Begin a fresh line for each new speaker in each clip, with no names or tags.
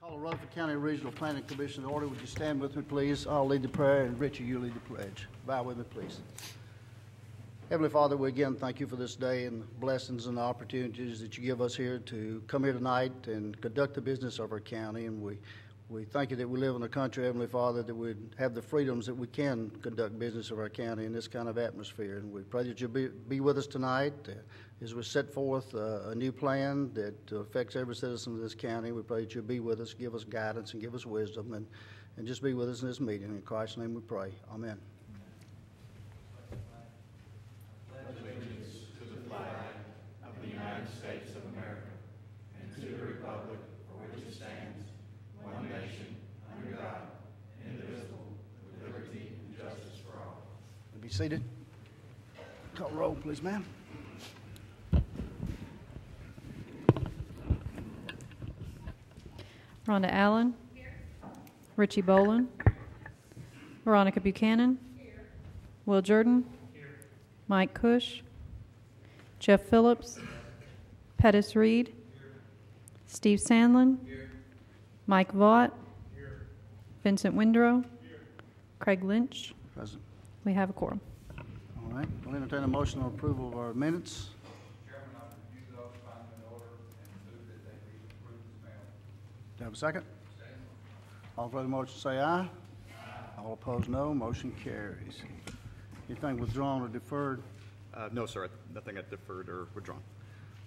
Call the Rutherford County Regional Planning Commission to order. Would you stand with me, please? I'll lead the prayer, and Richie, you lead the pledge. Bow with me, please. Heavenly Father, we again thank you for this day and the blessings and the opportunities that you give us here to come here tonight and conduct the business of our county. And we thank you that we live in a country, Heavenly Father, that we have the freedoms that we can conduct business of our county in this kind of atmosphere. And we pray that you'll be with us tonight as we set forth a new plan that affects every citizen of this county. We pray that you'll be with us, give us guidance, and give us wisdom, and just be with us in this meeting. In Christ's name we pray. Amen.
States of America, and to the republic for which it stands, one nation, under God, indivisible, with liberty and justice for all.
Be seated. Call roll, please, ma'am.
Rhonda Allen. Here. Richie Boland. Veronica Buchanan. Here. Will Jordan. Here. Mike Cush. Jeff Phillips. Pettis Reed. Here. Steve Sandlin. Here. Mike Vaught. Here. Vincent Windrow. Here. Craig Lynch.
Present.
We have a quorum.
All right. We'll entertain a motion on approval of our minutes.
Chairman, I review those, find them in order, and move that they be approved as mailed.
Do you have a second?
Second.
All for the motion say aye. Aye. All opposed no. Motion carries. Anything withdrawn or deferred?
No, sir. Nothing got deferred or withdrawn.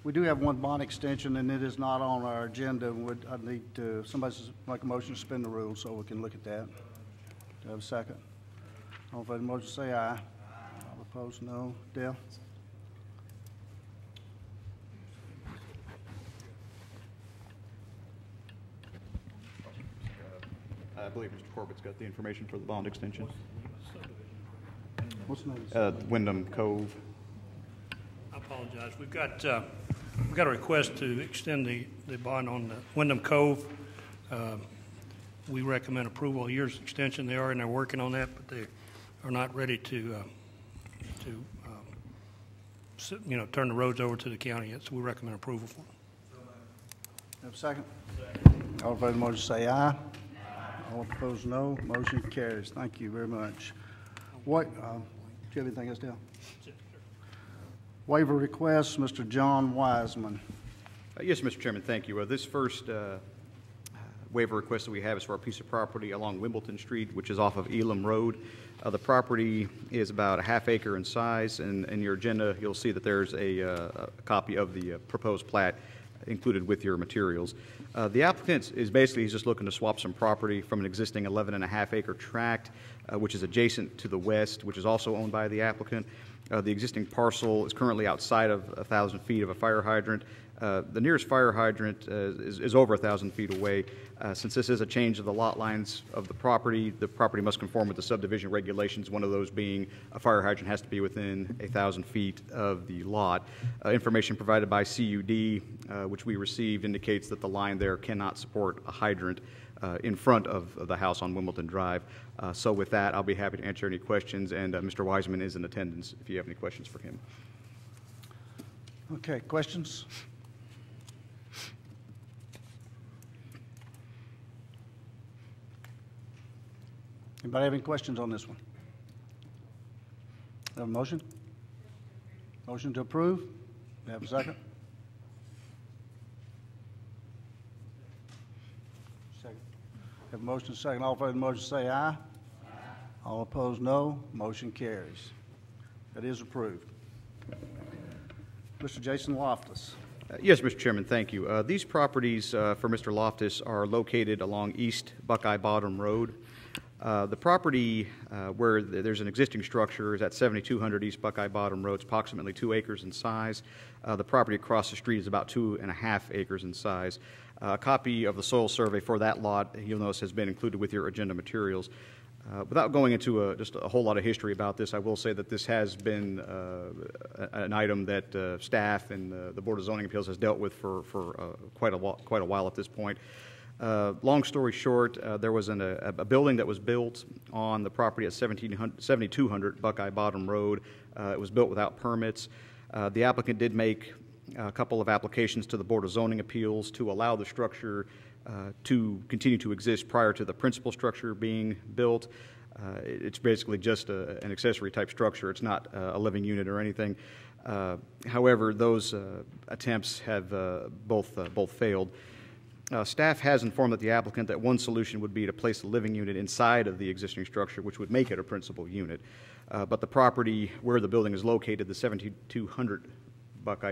We do have one bond extension, and it is not on our agenda. I need to, somebody make a motion to suspend the rules so we can look at that. Do you have a second? All in favor of the motion say aye. Aye. All opposed, no. Dale?
I believe Mr. Corbett's got the information for the bond extension.
What's the name?
Wyndham Cove.
I apologize. We've got a request to extend the bond on the Wyndham Cove. We recommend approval of a year's extension. They are, and they're working on that, but they are not ready to turn the roads over to the county yet. So we recommend approval for them.
Have a second? All in favor of the motion say aye. Aye. All opposed no. Motion carries. Thank you very much. What? Do you have anything else, Dale? Waiver request, Mr. John Wiseman.
Yes, Mr. Chairman, thank you. This first waiver request that we have is for a piece of property along Wimbledon Street, which is off of Elam Road. The property is about a half acre in size, and in your agenda you'll see that there's a copy of the proposed plat included with your materials. The applicant is basically, he's just looking to swap some property from an existing 11.5 acre tract, which is adjacent to the west, which is also owned by the applicant. The existing parcel is currently outside of 1,000 feet of a fire hydrant. The nearest fire hydrant is over 1,000 feet away. Since this is a change of the lot lines of the property must conform with the subdivision regulations, one of those being a fire hydrant has to be within 1,000 feet of the lot. Information provided by CUD, which we received, indicates that the line there cannot support a hydrant in front of the house on Wimbledon Drive. So with that, I'll be happy to answer any questions, and Mr. Wiseman is in attendance if you have any questions for him.
Okay, questions? Anybody have any questions on this one? Have a motion? Motion to approve? We have a second? Second. Have a motion second. All in favor of the motion say aye. Aye. All opposed no. Motion carries. That is approved. Mr. Jason Loftus.
Yes, Mr. Chairman, thank you. These properties for Mr. Loftus are located along East Buckeye Bottom Road. The property where there's an existing structure is at 7200 East Buckeye Bottom Road. It's approximately 2 acres in size. The property across the street is about 2.5 acres in size. A copy of the soil survey for that lot, you'll notice, has been included with your agenda materials. Without going into just a whole lot of history about this, I will say that this has been an item that staff and the Board of Zoning Appeals has dealt with for quite a while at this point. Long story short, there was a building that was built on the property at 7200 Buckeye Bottom Road. It was built without permits. The applicant did make a couple of applications to the Board of Zoning Appeals to allow the structure to continue to exist prior to the principal structure being built. It's basically just an accessory type structure. It's not a living unit or anything. However, those attempts have both failed. Staff has informed the applicant that one solution would be to place a living unit inside of the existing structure, which would make it a principal unit. But the property where the building is located, the 7200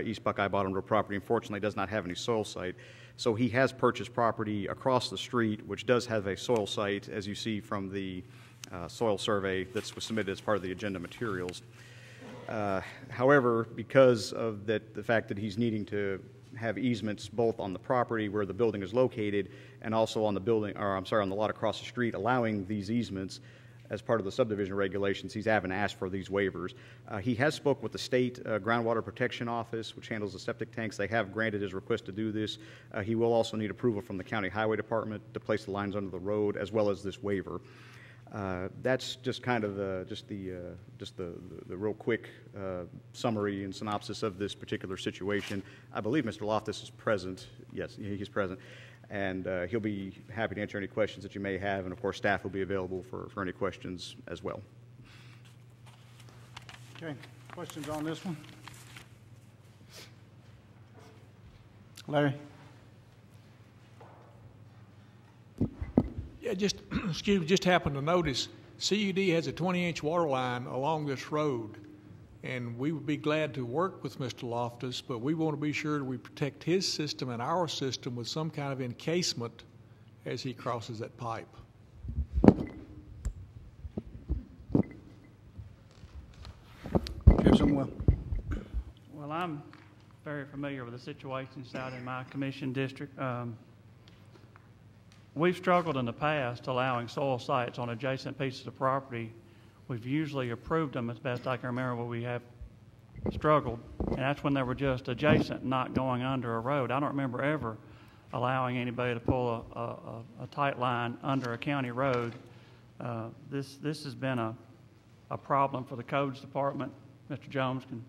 East Buckeye Bottom Road property, unfortunately does not have any soil site. So he has purchased property across the street, which does have a soil site, as you see from the soil survey that was submitted as part of the agenda materials. However, because of the fact that he's needing to have easements both on the property where the building is located and also on the on the lot across the street, allowing these easements as part of the subdivision regulations, he's having asked for these waivers. He has spoke with the state groundwater protection office, which handles the septic tanks. They have granted his request to do this. He will also need approval from the county highway department to place the lines under the road, as well as this waiver. That's just kind of the real quick summary and synopsis of this particular situation. I believe Mr. Loftus is present. Yes, he's present. And he'll be happy to answer any questions that you may have. And, of course, staff will be available for any questions as well.
Okay. Questions on this one? Larry?
Yeah, just happened to notice CUD has a 20-inch water line along this road, and we would be glad to work with Mr. Loftus, but we want to be sure that we protect his system and our system with some kind of encasement as he crosses that pipe.
Well, I'm very familiar with the situations out in my commission district. We've struggled in the past allowing soil sites on adjacent pieces of property. We've usually approved them as best I can remember, but we have struggled, and that's when they were just adjacent, not going under a road. I don't remember ever allowing anybody to pull a tight line under a county road. This has been a problem for the codes department. Mr. Jones can,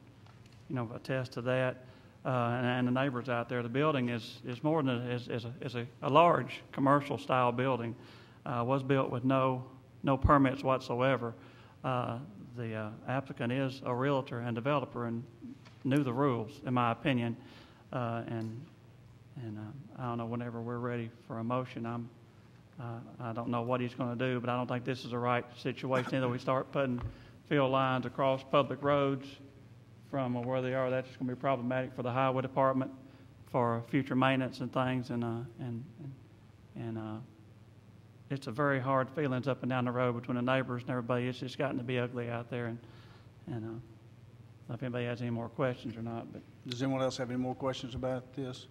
attest to that. And the neighbors out there. The building is more than a large commercial style building. Was built with no permits whatsoever. The applicant is a realtor and developer and knew the rules, in my opinion. And I don't know, whenever we're ready for a motion, I don't know what he's going to do, but I don't think this is the right situation. Either we start putting field lines across public roads from where they are. That's going to be problematic for the highway department for future maintenance and things, and it's a very hard feelings up and down the road between the neighbors and everybody. It's just gotten to be ugly out there, and I don't know if anybody has any more questions or not. But
does anyone else have any more questions about this?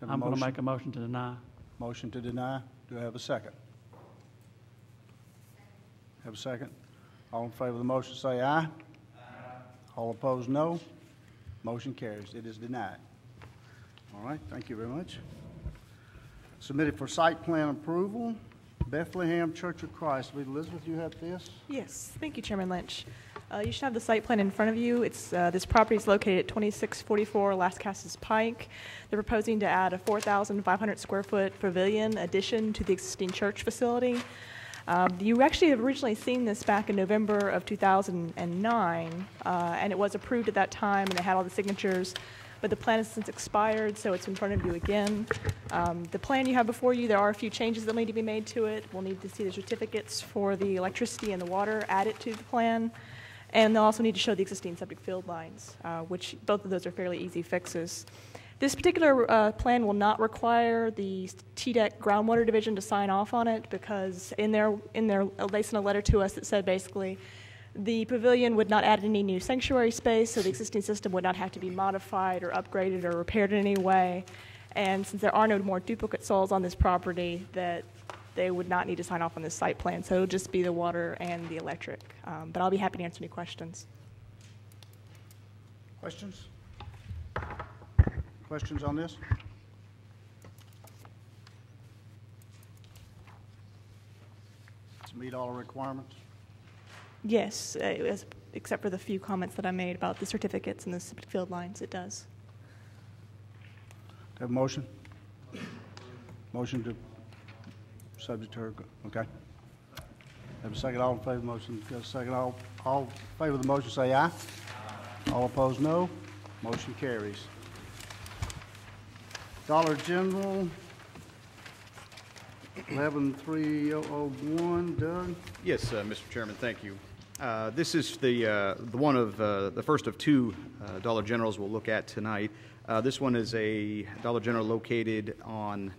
I'm going to make a motion to deny.
Motion to deny. Do I have a second? Have a second? All in favor of the motion say aye. All opposed, no. Motion carries. It is denied. All right, thank you very much. Submitted for site plan approval, Bethlehem Church of Christ. Elizabeth, you have this?
Yes, thank you, Chairman Lynch. You should have the site plan in front of you. It's this property is located at 2644 Las Casas Pike. They're proposing to add a 4,500 square foot pavilion addition to the existing church facility. You actually have originally seen this back in November of 2009, and it was approved at that time, and it had all the signatures, but the plan has since expired, so it's in front of you again. The plan you have before you, there are a few changes that need to be made to it. We'll need to see the certificates for the electricity and the water added to the plan, and they'll also need to show the existing septic field lines, which both of those are fairly easy fixes. This particular plan will not require the TDEC groundwater division to sign off on it, because in their they sent a letter to us that said basically the pavilion would not add any new sanctuary space, so the existing system would not have to be modified or upgraded or repaired in any way. And since there are no more duplicate soils on this property, that they would not need to sign off on this site plan. So it'll just be the water and the electric. But I'll be happy to answer any questions.
Questions? Questions on this? To meet all the requirements?
Yes, except for the few comments that I made about the certificates and the septic field lines, it does.
Have a motion? Motion to subject to her, okay. Have a second, all in favor of the motion, got a second, all in favor of the motion say aye. All opposed, no. Motion carries. Dollar General, 113001, Doug?
Yes, Mr. Chairman, thank you. This is the one of the first of two Dollar Generals we'll look at tonight. This one is a Dollar General located on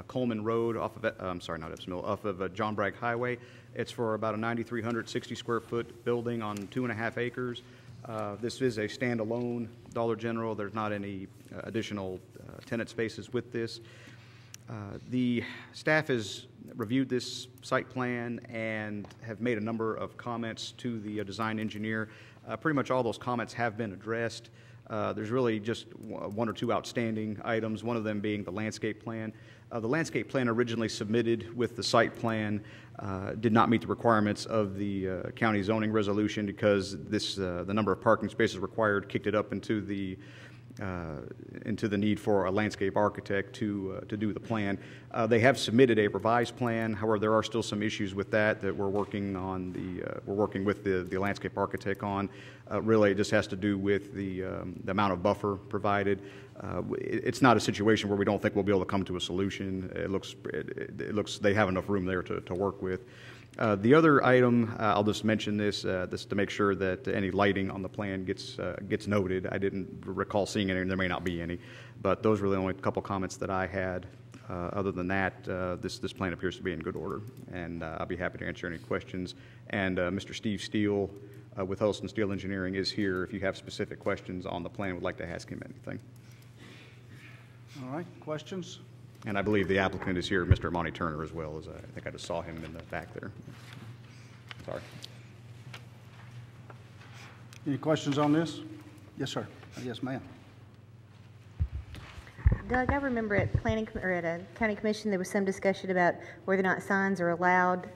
Coleman Road off of, I'm sorry, not Epps Mill, off of John Bragg Highway. It's for about a 9,360 square foot building on 2.5 acres. This is a standalone Dollar General. There's not any additional tenant spaces with this. The staff has reviewed this site plan and have made a number of comments to the design engineer. Pretty much all those comments have been addressed. There's really just one or two outstanding items, one of them being the landscape plan. The landscape plan originally submitted with the site plan did not meet the requirements of the county zoning resolution because the number of parking spaces required kicked it up into the need for a landscape architect to do the plan. They have submitted a revised plan. However, there are still some issues with that we're working on. We're working with the landscape architect on. Really, it just has to do with the amount of buffer provided. It's not a situation where we don't think we'll be able to come to a solution. It looks they have enough room there to work with. The other item, I'll just mention this to make sure that any lighting on the plan gets noted. I didn't recall seeing any, and there may not be any, but those were the only couple comments that I had. Other than that, this plan appears to be in good order, and I'll be happy to answer any questions. And Mr. Steve Steele with Huddleston Steel Engineering is here if you have specific questions on the plan and would like to ask him anything.
All right, questions?
And I believe the applicant is here, Mr. Monty Turner, as well. As I think I just saw him in the back there. Sorry.
Any questions on this? Yes, sir. Yes, ma'am.
Doug, I remember at a county commission there was some discussion about whether or not signs are allowed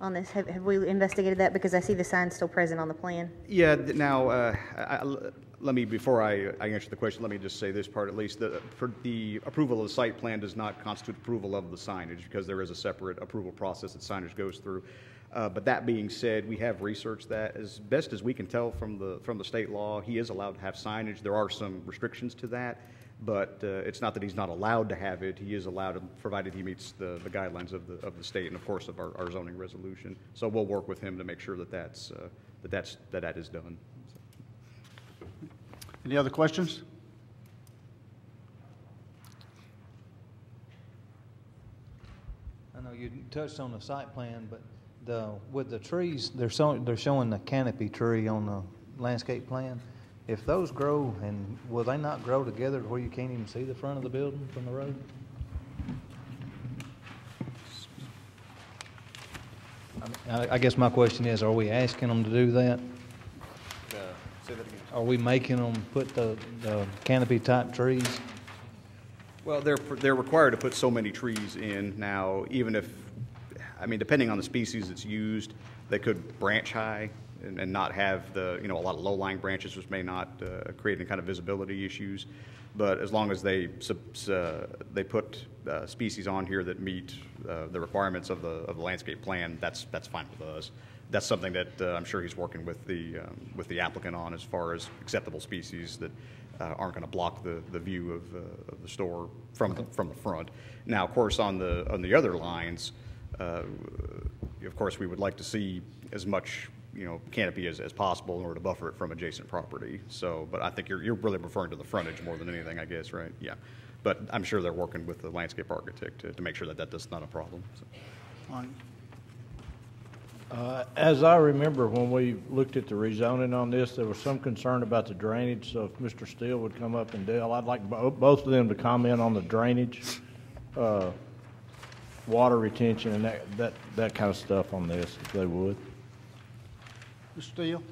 on this. Have we investigated that? Because I see the signs still present on the plan.
Yeah. Now, let me, before I answer the question, let me just say this part at least. For the approval of the site plan does not constitute approval of the signage because there is a separate approval process that signage goes through. But that being said, we have researched that. As best as we can tell from the state law, he is allowed to have signage. There are some restrictions to that, but it's not that he's not allowed to have it. He is allowed to, provided he meets the guidelines of the state and, of course, of our zoning resolution. So we'll work with him to make sure that that is done.
Any other questions?
I know you touched on the site plan, but with the trees, they're showing the canopy tree on the landscape plan. If those grow, and will they not grow together to where you can't even see the front of the building from the road? I guess my question is, are we asking them to do that?
Say that again.
Are we making them put the canopy type trees?
Well, they're required to put so many trees in now. Even if, I mean, depending on the species that's used, they could branch high and not have a lot of low-lying branches, which may not create any kind of visibility issues. But as long as they put species on here that meet the requirements of the landscape plan, that's fine with us. That's something that I'm sure he's working with the applicant on as far as acceptable species that aren't going to block the view of the store from the front. Now, of course, on the other lines, of course, we would like to see as much canopy as possible in order to buffer it from adjacent property. So, but I think you're really referring to the frontage more than anything, I guess, right? Yeah. But I'm sure they're working with the landscape architect to make sure that that's not a problem. So.
Fine.
As I remember, when we looked at the rezoning on this, there was some concern about the drainage. So if Mr. Steele would come up and Dale, I'd like both of them to comment on the drainage, water retention, and that kind of stuff on this, if they would.
Mr. Steele?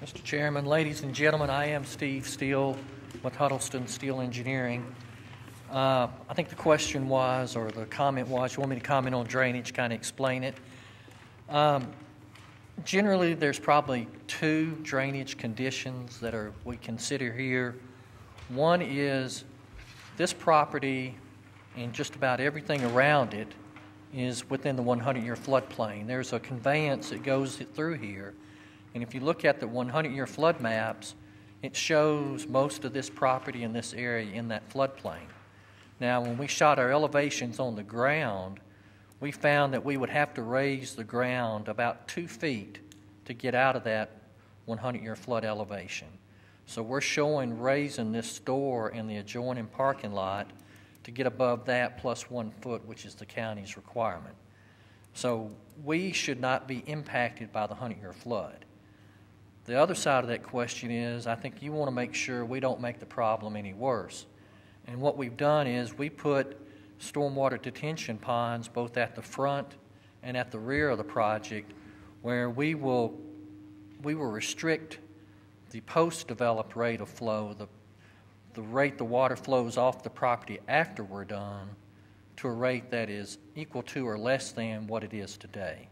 Mr. Chairman, ladies and gentlemen, I am Steve Steele with Huddleston Steel Engineering. I think the question was, or the comment was, you want me to comment on drainage, kind of explain it. Generally, there's probably two drainage conditions that we consider here. One is this property and just about everything around it is within the 100-year floodplain. There's a conveyance that goes through here, and if you look at the 100-year flood maps, it shows most of this property in this area in that floodplain. Now, when we shot our elevations on the ground, we found that we would have to raise the ground about 2 feet to get out of that 100-year flood elevation. So we're showing raising this store and the adjoining parking lot to get above that plus 1 foot, which is the county's requirement. So we should not be impacted by the 100-year flood. The other side of that question is, I think you want to make sure we don't make the problem any worse. And what we've done is we put stormwater detention ponds both at the front and at the rear of the project, where we will restrict the post-developed rate of flow, the rate the water flows off the property after we're done, to a rate that is equal to or less than what it is today.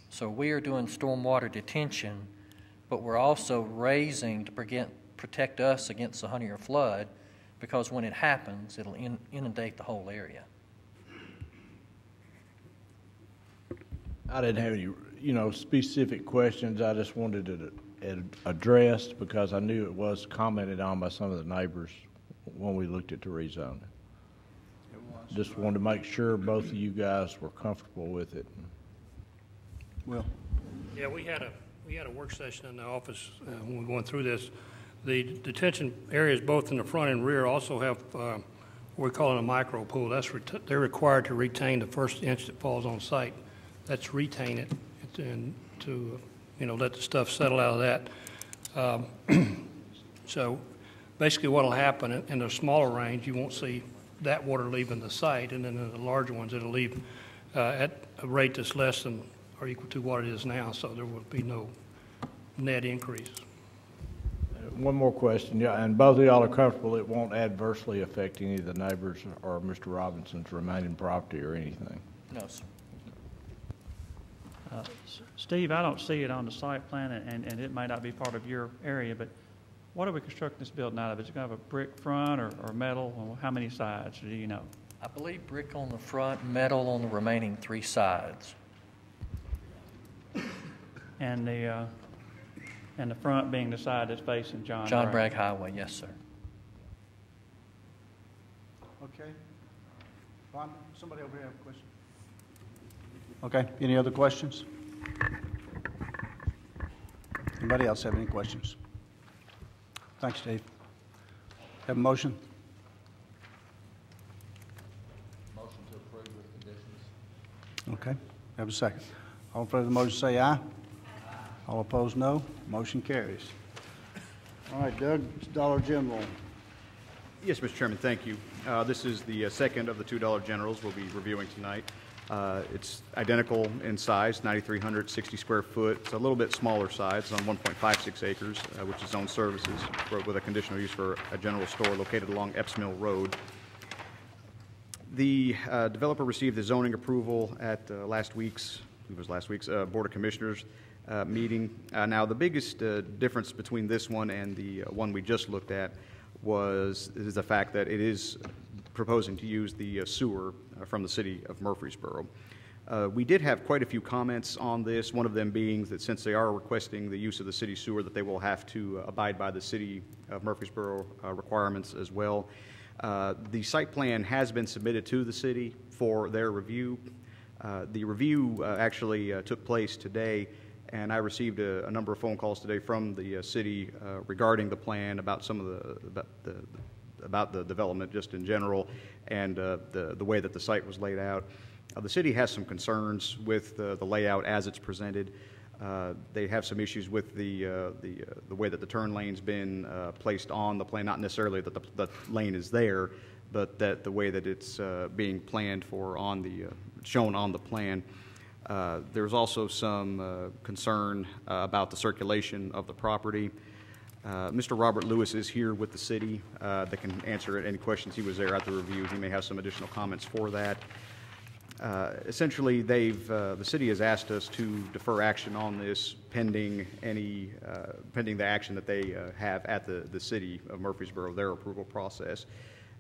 So we are doing stormwater detention, but we're also raising to protect us against the 100-year flood, because when it happens, it'll inundate the whole area.
I didn't have any, specific questions. I just wanted it addressed because I knew it was commented on by some of the neighbors when we looked at the rezoning. Just wanted to make sure both of you guys were comfortable with it.
Well,
yeah, we had a work session in the office when we were going through this. The detention areas, both in the front and rear, also have what we call a micro pool. They're required to retain the first inch that falls on site. That's retain it and to let the stuff settle out of that. So basically, what will happen in the smaller range, you won't see that water leaving the site, and then in the larger ones, it'll leave at a rate that's less than or equal to what it is now. So there will be no net increase.
One more question, yeah, and both of y'all are comfortable it won't adversely affect any of the neighbors or Mr. Robinson's remaining property or anything?
No, sir.
Steve, I don't see it on the site plan, and it may not be part of your area, but what are we constructing this building out of? Is it going to have a brick front or metal? Or how many sides, do you know?
I believe brick on the front, metal on the remaining 3 sides.
And the front being the side that's facing John
Bragg Highway, yes, sir.
okay. Ron, somebody over here have a question? Okay, any other questions? Anybody else have any questions? Thanks, Dave. Have a motion?
Motion to approve with conditions.
Okay, have a second. All in favor of the motion say aye. All opposed, no. Motion carries. All right, Doug, it's Dollar General.
Yes, Mr. Chairman, thank you. This is the second of the $2 generals we'll be reviewing tonight. It's identical in size, 9,360 square foot. It's a little bit smaller size, it's on 1.56 acres, which is zone services with a conditional use for a general store located along Epps Mill Road. The developer received the zoning approval at last week's Board of Commissioners meeting. Now, the biggest difference between this one and the one we just looked at is the fact that it is proposing to use the sewer from the city of Murfreesboro. We did have quite a few comments on this, one of them being that since they are requesting the use of the city sewer, that they will have to abide by the city of Murfreesboro requirements as well. The site plan has been submitted to the city for their review. The review actually took place today, and I received a number of phone calls today from the city regarding the plan, about some of about the development just in general, and the way that the site was laid out. The city has some concerns with the layout as it's presented. They have some issues with the way that the turn lane's been placed on the plan. Not necessarily that the lane is there, but that the way that it's being planned for on the shown on the plan. There's also some concern about the circulation of the property. Mr. Robert Lewis is here with the city that can answer any questions. He was there at the review. He may have some additional comments for that. Essentially, the city has asked us to defer action on this pending pending the action that they have at the city of Murfreesboro, their approval process.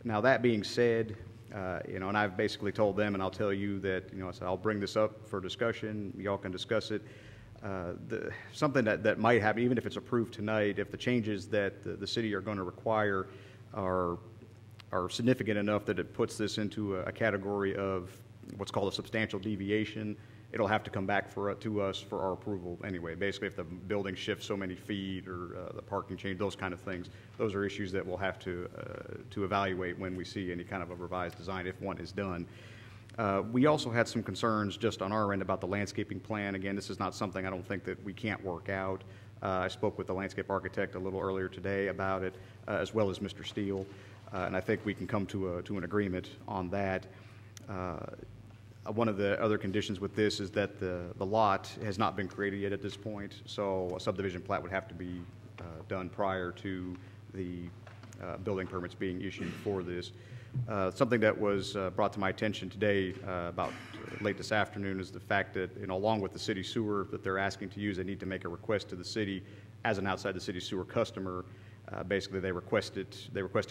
Now, that being said, and I've basically told them, and I'll tell you that, I said I'll bring this up for discussion. Y'all can discuss it. Something that might happen, even if it's approved tonight, if the changes that the city are going to require are significant enough that it puts this into a category of what's called a substantial deviation, it'll have to come back to us for our approval anyway. Basically, if the building shifts so many feet or the parking change, those kind of things, those are issues that we'll have to evaluate when we see any kind of a revised design, if one is done. We also had some concerns just on our end about the landscaping plan. Again, this is not something I don't think that we can't work out. I spoke with the landscape architect a little earlier today about it, as well as Mr. Steele, and I think we can come to an agreement on that. One of the other conditions with this is that the lot has not been created yet at this point, so a subdivision plat would have to be done prior to the building permits being issued for this. Something that was brought to my attention today about late this afternoon is the fact that, along with the city sewer that they're asking to use, they need to make a request to the city as an outside the city sewer customer. Basically, they request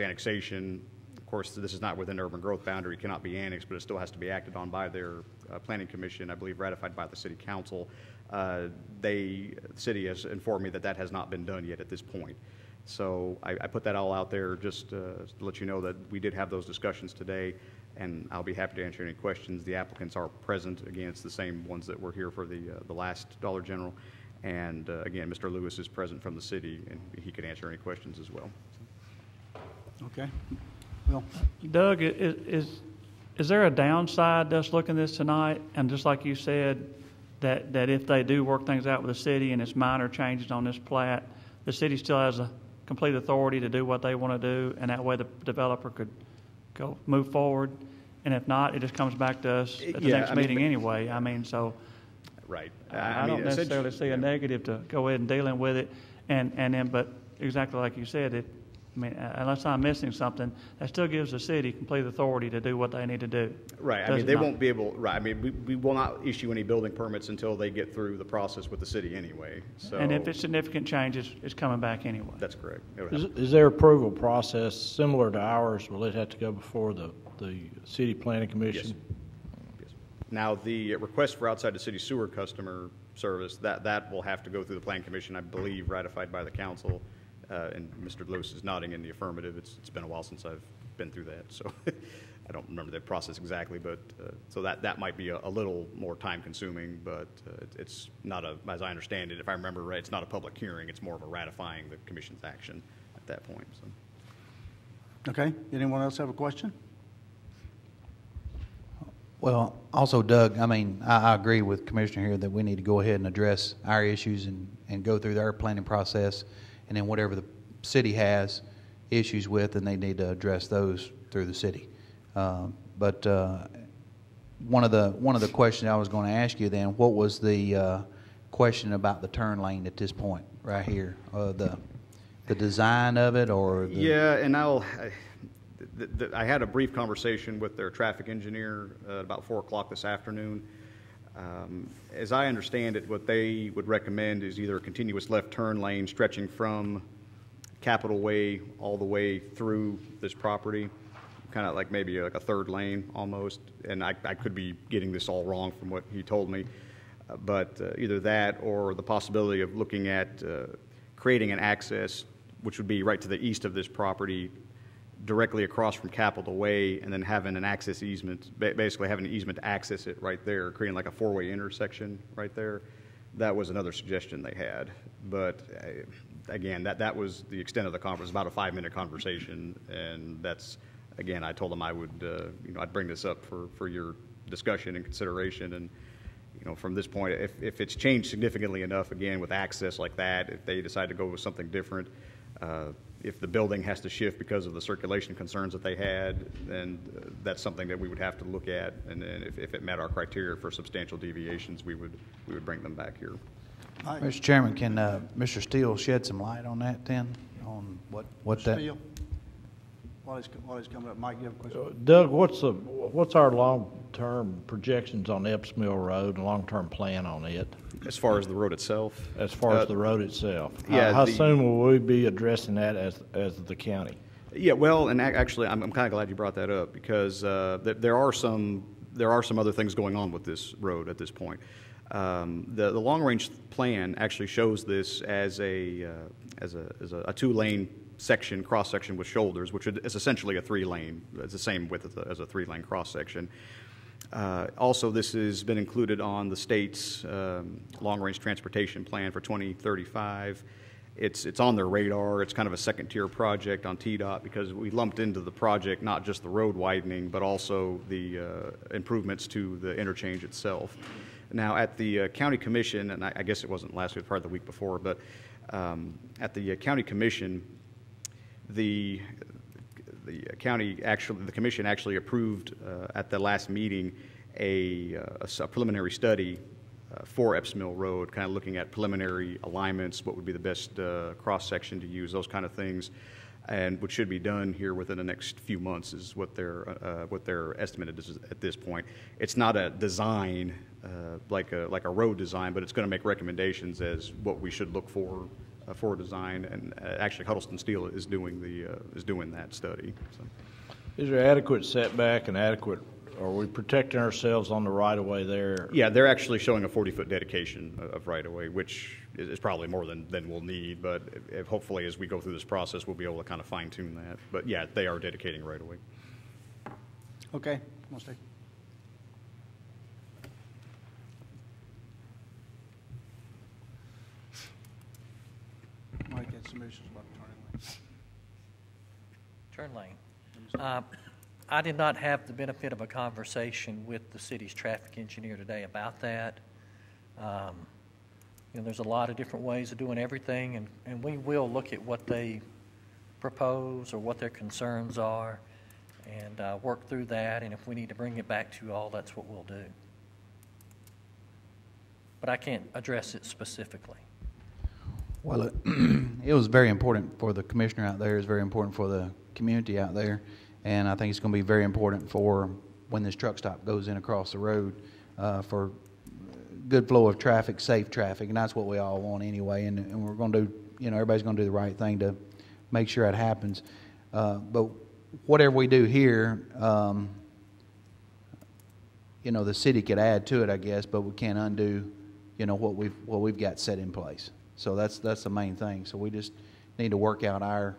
annexation. Of course, this is not within urban growth boundary, it cannot be annexed, but it still has to be acted on by their planning commission, I believe ratified by the city council. The city has informed me that has not been done yet at this point. So I put that all out there just to let you know that we did have those discussions today, and I'll be happy to answer any questions. The applicants are present. Again, it's the same ones that were here for the last Dollar General. And again, Mr. Lewis is present from the city, and he can answer any questions as well.
Okay. Well,
Doug, is there a downside to us looking at this tonight? And just like you said, that if they do work things out with the city and it's minor changes on this plat, the city still has a complete authority to do what they want to do, and that way the developer could move forward. And if not, it just comes back to us at the next meeting anyway.
Right.
I don't necessarily see a negative to go ahead and dealing with it, and then, but exactly like you said, unless I'm missing something, that still gives the city complete authority to do what they need to do.
Right. They won't be able. Right. We will not issue any building permits until they get through the process with the city anyway. So.
And if it's significant changes, it's coming back anyway.
That's correct.
Is their approval process similar to ours? Will it have to go before the city planning commission?
Yes. Now, the request for outside the city sewer customer service, that will have to go through the planning commission, I believe, ratified by the council. And Mr. Lewis is nodding in the affirmative. It's been a while since I've been through that, so I don't remember the process exactly. But so that might be a little more time-consuming, but it's not as I understand it, if I remember right, it's not a public hearing. It's more of a ratifying the commission's action at that point. So.
Okay. Anyone else have a question?
Well, also, Doug, I agree with Commissioner here that we need to go ahead and address our issues and go through their planning process. And then whatever the city has issues with, then they need to address those through the city. But one of the questions I was going to ask you then, what was the question about the turn lane at this point right here? The design of it, or
and I had a brief conversation with their traffic engineer about 4 o'clock this afternoon. As I understand it, what they would recommend is either a continuous left turn lane stretching from Capitol Way all the way through this property, kind of like maybe like a third lane almost. And I could be getting this all wrong from what he told me, but either that or the possibility of looking at creating an access which would be right to the east of this property, directly across from Capitol Way, and then having an access easement, basically having an easement to access it right there, creating like a 4-way intersection right there. That was another suggestion they had. But again, that was the extent of the conference, about a 5-minute conversation. And that's, again, I told them I would, I'd bring this up for your discussion and consideration. And, from this point, if it's changed significantly enough, again, with access like that, if they decide to go with something different, if the building has to shift because of the circulation concerns that they had, then that's something that we would have to look at. And then if it met our criteria for substantial deviations, we would bring them back here.
Mr. Chairman, can Mr. Steele shed some light on that then, on what that?
Steele, while he's coming up, Mike, you have a question?
Doug, what's our long-term projections on Epps Mill Road, and long-term plan on it?
As far as the road itself?
As far as the road itself?
Yeah.
How soon will we be addressing that as the county?
Yeah, well, and actually, I'm kind of glad you brought that up, because there are some other things going on with this road at this point. The long-range plan actually shows this as a two-lane section, cross-section with shoulders, which is essentially a three-lane. It's the same width as a three-lane cross-section. Also, this has been included on the state's long-range transportation plan for 2035. It's on their radar. It's kind of a second-tier project on TDOT because we lumped into the project not just the road widening, but also the improvements to the interchange itself. Now, at the county commission, and I guess it wasn't last week, probably the week before, but at the county commission, the commission actually approved at the last meeting a preliminary study for Epps Mill Road, kind of looking at preliminary alignments, what would be the best cross-section to use, those kind of things, and what should be done here within the next few months is what their estimate is at this point. It's not a design like a road design, but it's going to make recommendations as what we should look for design, and actually Huddleston Steel is doing that study. So.
Is there adequate setback and are we protecting ourselves on the right-of-way there?
Yeah, they're actually showing a 40-foot dedication of right-of-way, which is probably more than we'll need, but hopefully as we go through this process, we'll be able to kind of fine-tune that. But yeah, they are dedicating right-of-way.
Okay. One second. Mike had some issues about turning lane.
Turn lane. I did not have the benefit of a conversation with the city's traffic engineer today about that. There's a lot of different ways of doing everything, and we will look at what they propose or what their concerns are and work through that, and if we need to bring it back to you all, that's what we'll do. But I can't address it specifically.
Well, it was very important for the commissioner out there. It's very important for the community out there. And I think it's going to be very important for when this truck stop goes in across the road for good flow of traffic, safe traffic, and that's what we all want anyway. And we're going to do, everybody's going to do the right thing to make sure it happens. But whatever we do here, the city could add to it, I guess, but we can't undo, what we've got set in place. So that's the main thing. So we just need to work out our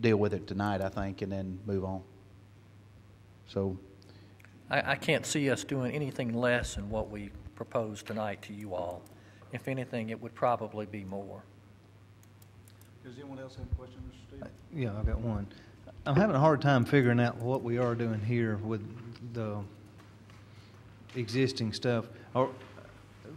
deal with it tonight, I think, and then move on. So
I can't see us doing anything less than what we proposed tonight to you all. If anything, it would probably be more.
Does anyone else have a question, Mr. Steve?
Yeah, I've got one. I'm having a hard time figuring out what we are doing here with the existing stuff.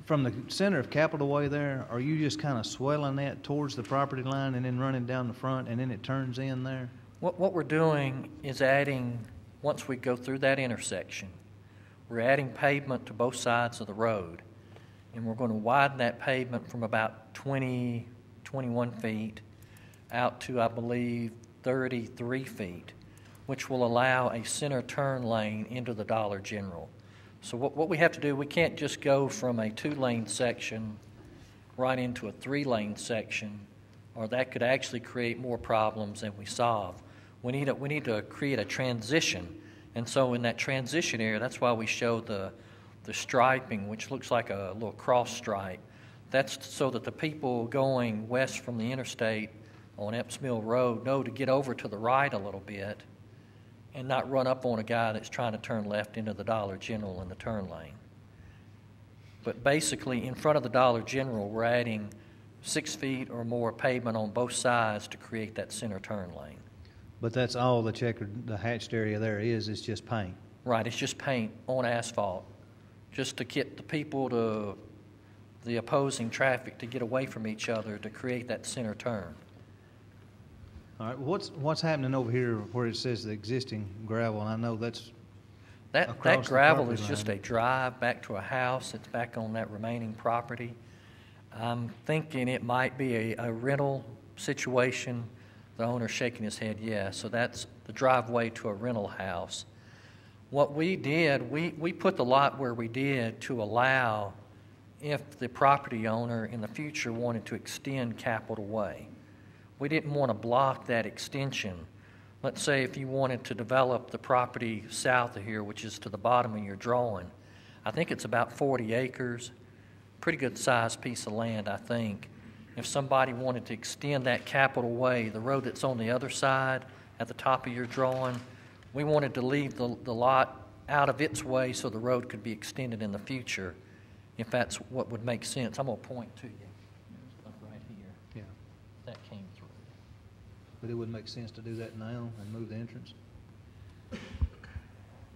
From the center of Capitol Way there, are you just kind of swelling that towards the property line and then running down the front and then it turns in there?
What we're doing is adding, once we go through that intersection, we're adding pavement to both sides of the road. And we're going to widen that pavement from about 20, 21 feet out to, I believe, 33 feet, which will allow a center turn lane into the Dollar General. So what we have to do, we can't just go from a 2-lane section right into a 3-lane section, or that could actually create more problems than we solve. We need to create a transition, and so in that transition area, that's why we show the striping, which looks like a little cross stripe. That's so that the people going west from the interstate on Epps Mill Road know to get over to the right a little bit and not run up on a guy that's trying to turn left into the Dollar General in the turn lane. But basically, in front of the Dollar General, we're adding 6 feet or more pavement on both sides to create that center turn lane.
But that's all the hatched area there is just paint?
Right, it's just paint on asphalt, just to get the people to the opposing traffic to get away from each other to create that center turn.
All right, what's happening over here where it says the existing gravel? And I know
that gravel is just a drive back to a house that's back on that remaining property. I'm thinking it might be a rental situation. The owner's shaking his head yes. So that's the driveway to a rental house. What we did, we put the lot where we did to allow if the property owner in the future wanted to extend Capitol Way. We didn't want to block that extension. Let's say if you wanted to develop the property south of here, which is to the bottom of your drawing, I think it's about 40 acres, pretty good sized piece of land, I think. If somebody wanted to extend that Capitol Way, the road that's on the other side at the top of your drawing, we wanted to leave the lot out of its way so the road could be extended in the future, if that's what would make sense. I'm going to point to you. Look right here.
Yeah.
That came through.
But it would make sense to do that now and move the entrance?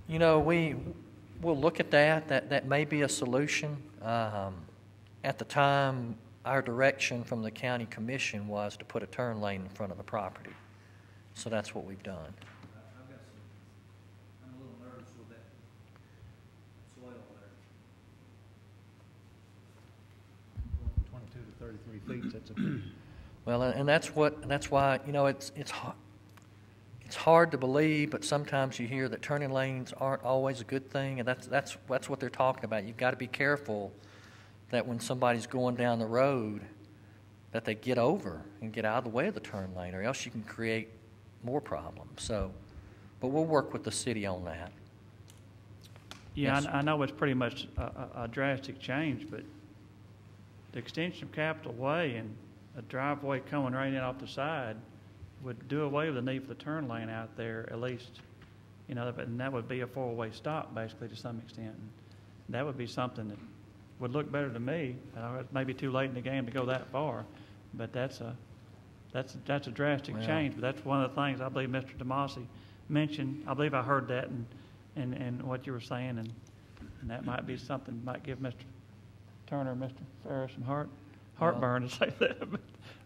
You know, we'll look at that. That may be a solution. At the time, our direction from the county commission was to put a turn lane in front of the property. So that's what we've done.
I'm a little nervous with that soil there. 22 to 33 feet, that's a
Well, and that's why, you know, it's hard to believe, but sometimes you hear that turning lanes aren't always a good thing, and that's what they're talking about. You've got to be careful that when somebody's going down the road, that they get over and get out of the way of the turn lane, or else you can create more problems. So, but we'll work with the city on that.
Yeah,
Yes.
I know it's pretty much a drastic change, but the extension of Capitol Way and a driveway coming right in off the side would do away with the need for the turn lane out there, at least, you know, and that would be a four-way stop, basically, to some extent. And that would be something that would look better to me. It may be too late in the game to go that far, but that's a drastic
Well,
change. But that's one of the things I believe Mr. DeMasi mentioned. I believe I heard that and what you were saying, and that might be something that might give Mr. Turner and Mr. Ferris some heartburn to say that, but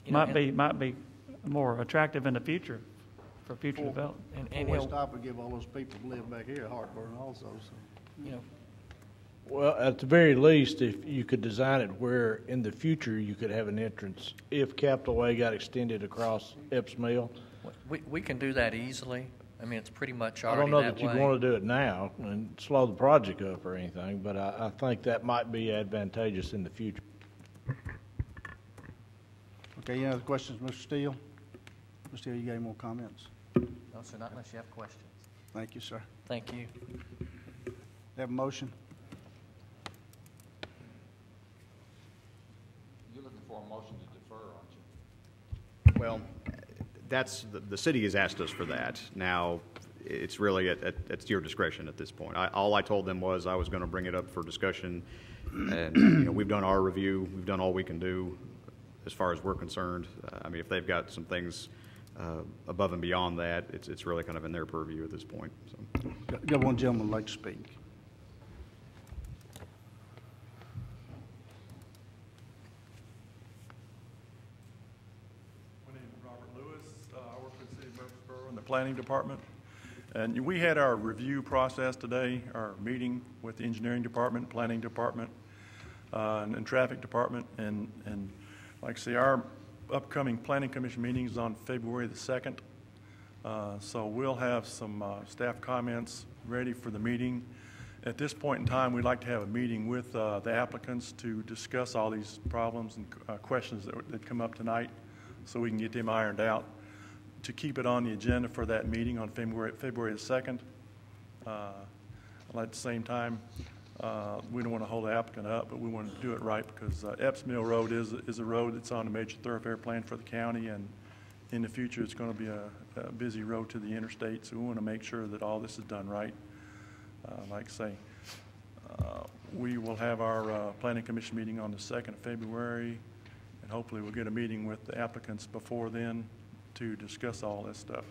You know,
might be more attractive in the future for future development.
And
Four-way
you know,
stop would give all those people who live back here heartburn also, so.
you know,
Well, at the very least, if you could design it where in the future you could have an entrance, if Capitol Way got extended across Epps Mill.
we can do that easily. I mean, it's pretty much
I
already
don't know
that
that you'd
way.
want to do it now and slow the project up or anything, but I think that might be advantageous in the future.
Okay, any other questions, Mr. Steele? Mr. Steele, you got any more comments?
No, sir, not unless you have questions.
Thank you, sir.
Thank you.
Have a motion?
You're looking for a motion to defer, aren't you?
Well, that's, the city has asked us for that. Now, it's really at your discretion at this point. All I told them was I was going to bring it up for discussion, and, you know, we've done our review, we've done all we can do as far as we're concerned. I mean, if they've got some things above and beyond that, it's really kind of in their purview at this point, so.
Got one gentleman who'd like to speak.
My name is Robert Lewis. I work for the City of Murfreesboro in the Planning Department. And we had our review process today, our meeting with the Engineering Department, Planning Department, and Traffic Department. And like I say, our upcoming Planning Commission meeting is on February the 2nd. So we'll have some staff comments ready for the meeting. At this point in time, we'd like to have a meeting with the applicants to discuss all these problems and questions that come up tonight so we can get them ironed out, to keep it on the agenda for that meeting on February the 2nd. At the same time, we don't want to hold the applicant up, but we want to do it right because Epps Mill Road is a road that's on a major thoroughfare plan for the county, and in the future it's going to be a busy road to the interstate, so we want to make sure that all this is done right. Like I say, we will have our Planning Commission meeting on the 2nd of February, and hopefully we'll get a meeting with the applicants before then to discuss all this stuff.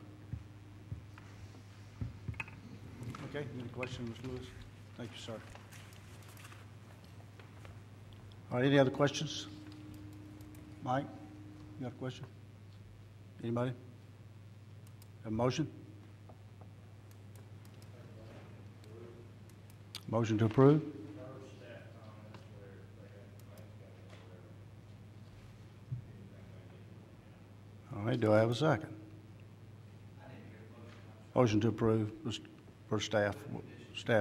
Okay, any questions, Mr. Lewis? Thank you, sir. All right, any other questions? Mike, you got a question? Anybody? Have a motion? Motion to approve? right, do I have a second? Motion to approve for staff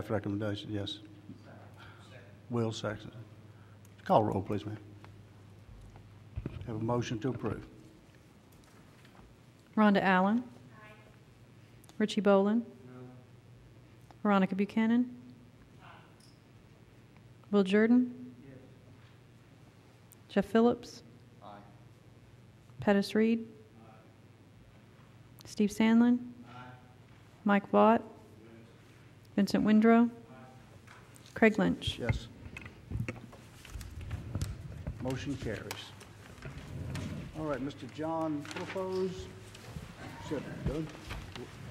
recommendation, yes. Will second. Call roll, please, ma'am. Have a motion to approve.
Rhonda Allen. Richie Boland. Veronica Buchanan. Will Jordan. Jeff Phillips. Pettis Reed. Steve Sandlin. Mike Vaught. Vincent Windrow. Craig Lynch.
Yes. Motion carries. All right, Mr. John Propose. Good.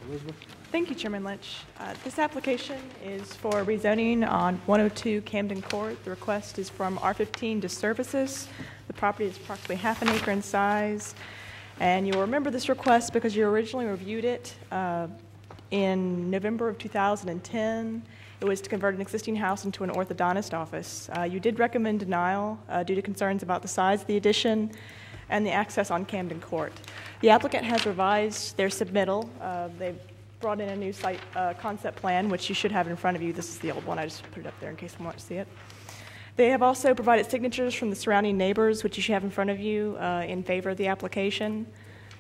Elizabeth?
Thank you, Chairman Lynch. This application is for rezoning on 102 Camden Court. The request is from R15 to services. The property is approximately half an acre in size. And you'll remember this request because you originally reviewed it in November of 2010. It was to convert an existing house into an orthodontist office. You did recommend denial due to concerns about the size of the addition and the access on Camden Court. The applicant has revised their submittal. They've brought in a new site concept plan, which you should have in front of you. This is the old one. I just put it up there in case you want to see it. They have also provided signatures from the surrounding neighbors, which you should have in front of you in favor of the application.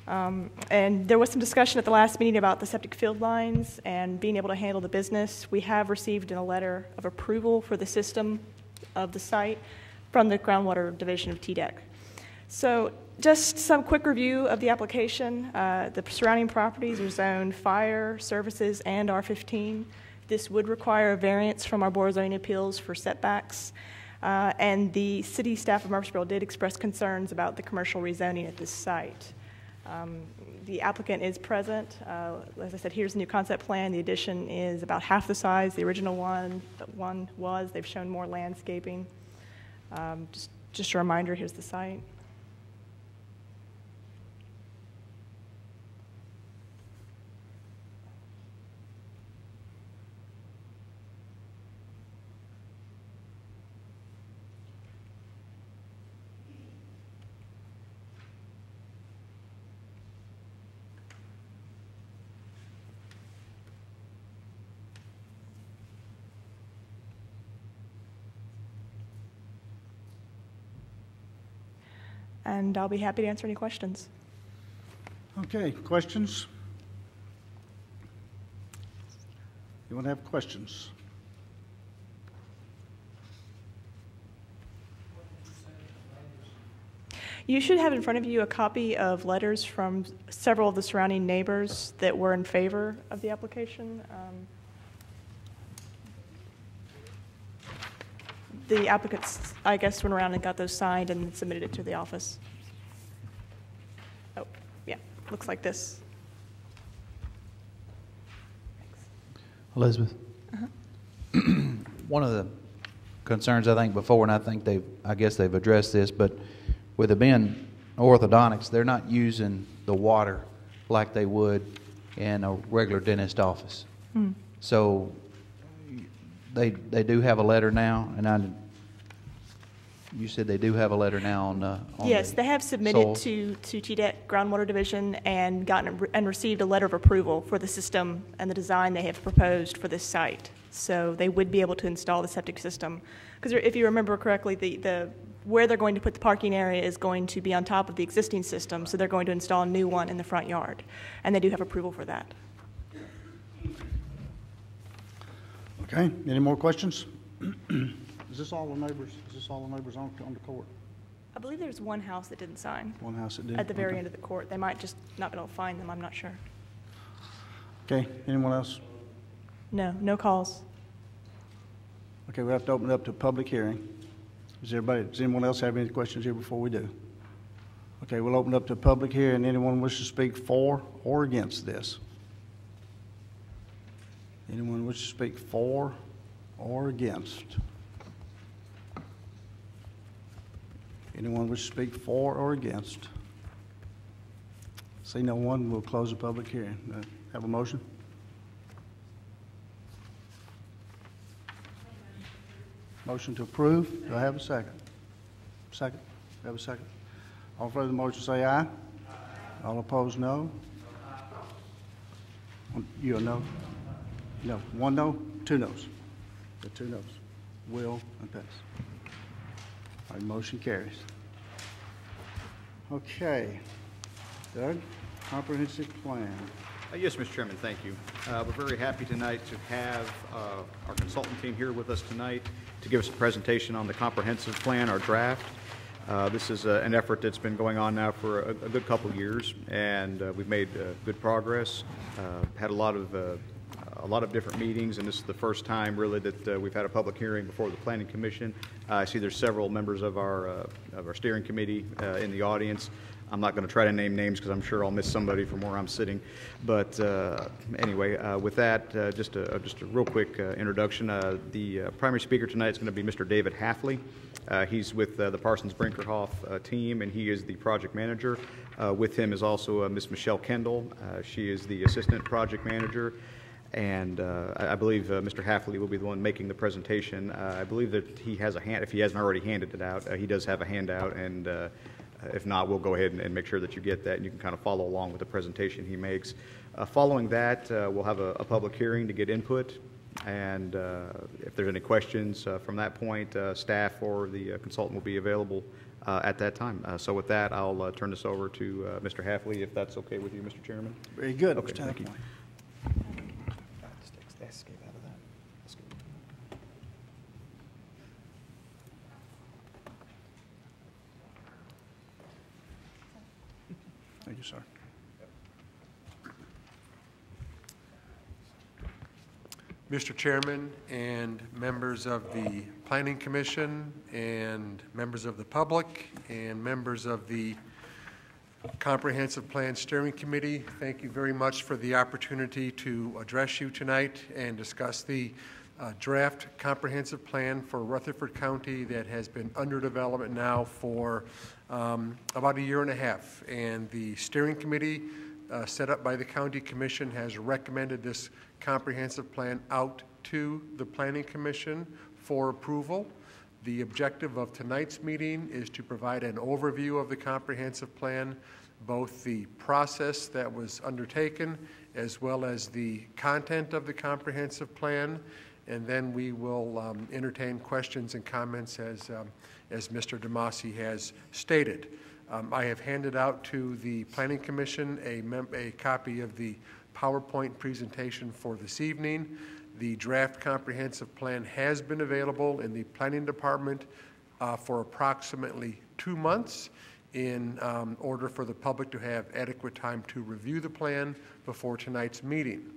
And there was some discussion at the last meeting about the septic field lines and being able to handle the business. We have received a letter of approval for the system of the site from the Groundwater Division of TDEC. So just some quick review of the application. The surrounding properties are zoned fire, services, and R15. This would require a variance from our Board of Zoning Appeals for setbacks. And the city staff of Murfreesboro did express concerns about the commercial rezoning at this site. The applicant is present. As I said, here's the new concept plan. The addition is about half the size the original one was. They've shown more landscaping. Just a reminder, here's the site. And I'll be happy to answer any questions.
Okay, questions? You want to have questions?
You should have in front of you a copy of letters from several of the surrounding neighbors that were in favor of the application. The applicants, I guess, went around and got those signed and submitted it to the office. Oh, yeah, looks like this.
Elizabeth? One of the concerns I think before, and I guess they've addressed this, but with it being orthodontics, they're not using the water like they would in a regular dentist office. So they do have a letter now, and you said they do have a letter now on
yes, they have submitted to TDEC Groundwater Division and received a letter of approval for the system and the design they have proposed for this site. So they would be able to install the septic system. Because if you remember correctly, where they're going to put the parking area is going to be on top of the existing system, so they're going to install a new one in the front yard. And they do have approval for that.
Okay, any more questions? Is this all the neighbors? Is this all the neighbors on the court?
I believe there's one house that didn't sign.
One house that did?
At the very end of the court. They might just not be able to find them, I'm not sure.
Okay, anyone else?
No, no calls.
Okay, we have to open it up to a public hearing. Does anyone else have any questions here before we do? Okay, we'll open up to a public hearing. Anyone wish to speak for or against this? Anyone wish to speak for or against? Anyone wish to speak for or against? See no one, we'll close the public hearing. Have a motion? Motion to approve. Do I have a second? Second? Do I have a second? All in favor of the motion say aye. Aye. All opposed, no. You a no? No. One no, two noes. The two noes. Will and pass. All right, motion carries. Okay. Doug, comprehensive plan.
Yes, Mr. Chairman, thank you. We're very happy tonight to have our consultant team here with us tonight to give us a presentation on the comprehensive plan, our draft. This is an effort that's been going on now for a good couple of years, and we've made good progress. Had a lot of different meetings, and this is the first time really that we've had a public hearing before the Planning Commission. I see there's several members of our steering committee in the audience. I'm not going to try to name names because I'm sure I'll miss somebody from where I'm sitting. But anyway, with that, just a real quick introduction. The primary speaker tonight is going to be Mr. David Hafley. He's with the Parsons Brinkerhoff team, and he is the project manager. With him is also Ms. Michelle Kendall. She is the assistant project manager. And I believe Mr. Hafley will be the one making the presentation. I believe that he has a hand, if he hasn't already handed it out, he does have a handout, and if not, we'll go ahead and make sure that you get that, and you can kind of follow along with the presentation he makes. Following that, we'll have a public hearing to get input, and if there's any questions from that point, staff or the consultant will be available at that time. So with that, I'll turn this over to Mr. Hafley, if that's okay with you, Mr. Chairman.
Very good.
Okay,
Mr.
thank you.
Hafley. Thank you, sir.
Mr. Chairman and members of the Planning Commission and members of the public and members of the Comprehensive Plan Steering Committee, thank you very much for the opportunity to address you tonight and discuss the draft comprehensive plan for Rutherford County that has been under development now for about a year and a half. And the steering committee set up by the County Commission has recommended this comprehensive plan out to the Planning Commission for approval. The objective of tonight's meeting is to provide an overview of the comprehensive plan, both the process that was undertaken as well as the content of the comprehensive plan, and then we will entertain questions and comments as Mr. DeMasi has stated. I have handed out to the Planning Commission a copy of the PowerPoint presentation for this evening. The draft comprehensive plan has been available in the Planning Department for approximately 2 months in order for the public to have adequate time to review the plan before tonight's meeting.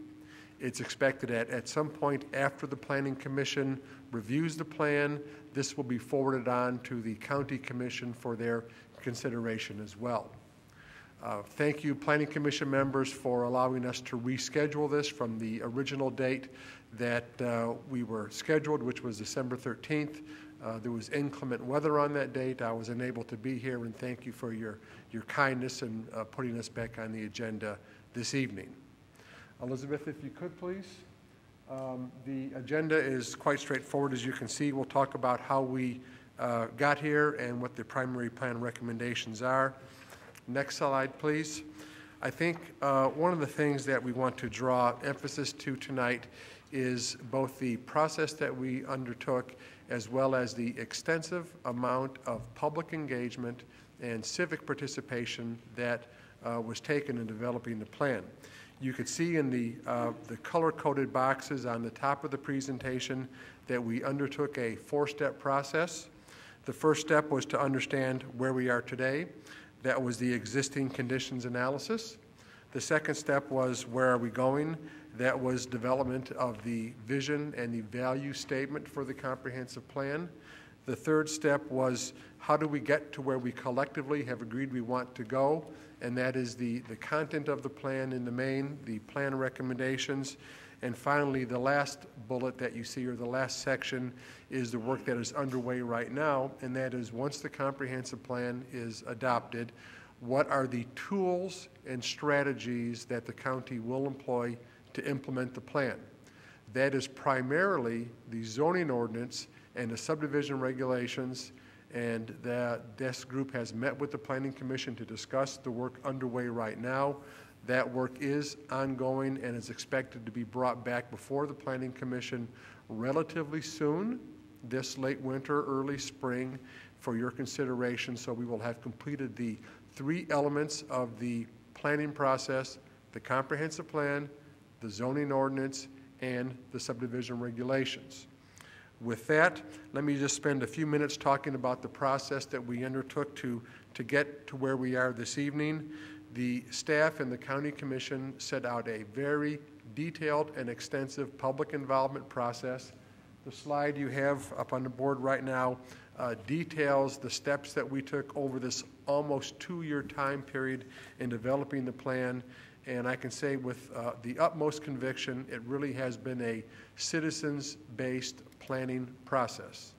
It's expected at some point after the Planning Commission reviews the plan, this will be forwarded on to the County Commission for their consideration as well. Thank you, Planning Commission members, for allowing us to reschedule this from the original date that we were scheduled, which was December 13th. There was inclement weather on that date. I was unable to be here, and thank you for your kindness in putting us back on the agenda this evening. Elizabeth, if you could, please. The agenda is quite straightforward, as you can see. We'll talk about how we got here and what the primary plan recommendations are. Next slide, please. I think one of the things that we want to draw emphasis to tonight is both the process that we undertook as well as the extensive amount of public engagement and civic participation that was taken in developing the plan. You could see in the color-coded boxes on the top of the presentation that we undertook a 4-step process. The first step was to understand where we are today. That was the existing conditions analysis. The second step was where are we going? That was development of the vision and the value statement for the comprehensive plan. The third step was how do we get to where we collectively have agreed we want to go, and that is the content of the plan in the main, the plan recommendations. And finally, the last bullet that you see, or the last section, is the work that is underway right now, and that is once the comprehensive plan is adopted, what are the tools and strategies that the county will employ to implement the plan? That is primarily the zoning ordinance and the subdivision regulations and this group has met with the Planning Commission to discuss the work underway right now. That work is ongoing and is expected to be brought back before the Planning Commission relatively soon, this late winter, early spring, for your consideration. So we will have completed the 3 elements of the planning process: the comprehensive plan, the zoning ordinance, and the subdivision regulations. With that, let me just spend a few minutes talking about the process that we undertook to get to where we are this evening. The staff and the County Commission set out a very detailed and extensive public involvement process. The slide you have up on the board right now details the steps that we took over this almost 2-year time period in developing the plan. And I can say with the utmost conviction, it really has been a citizens-based planning process.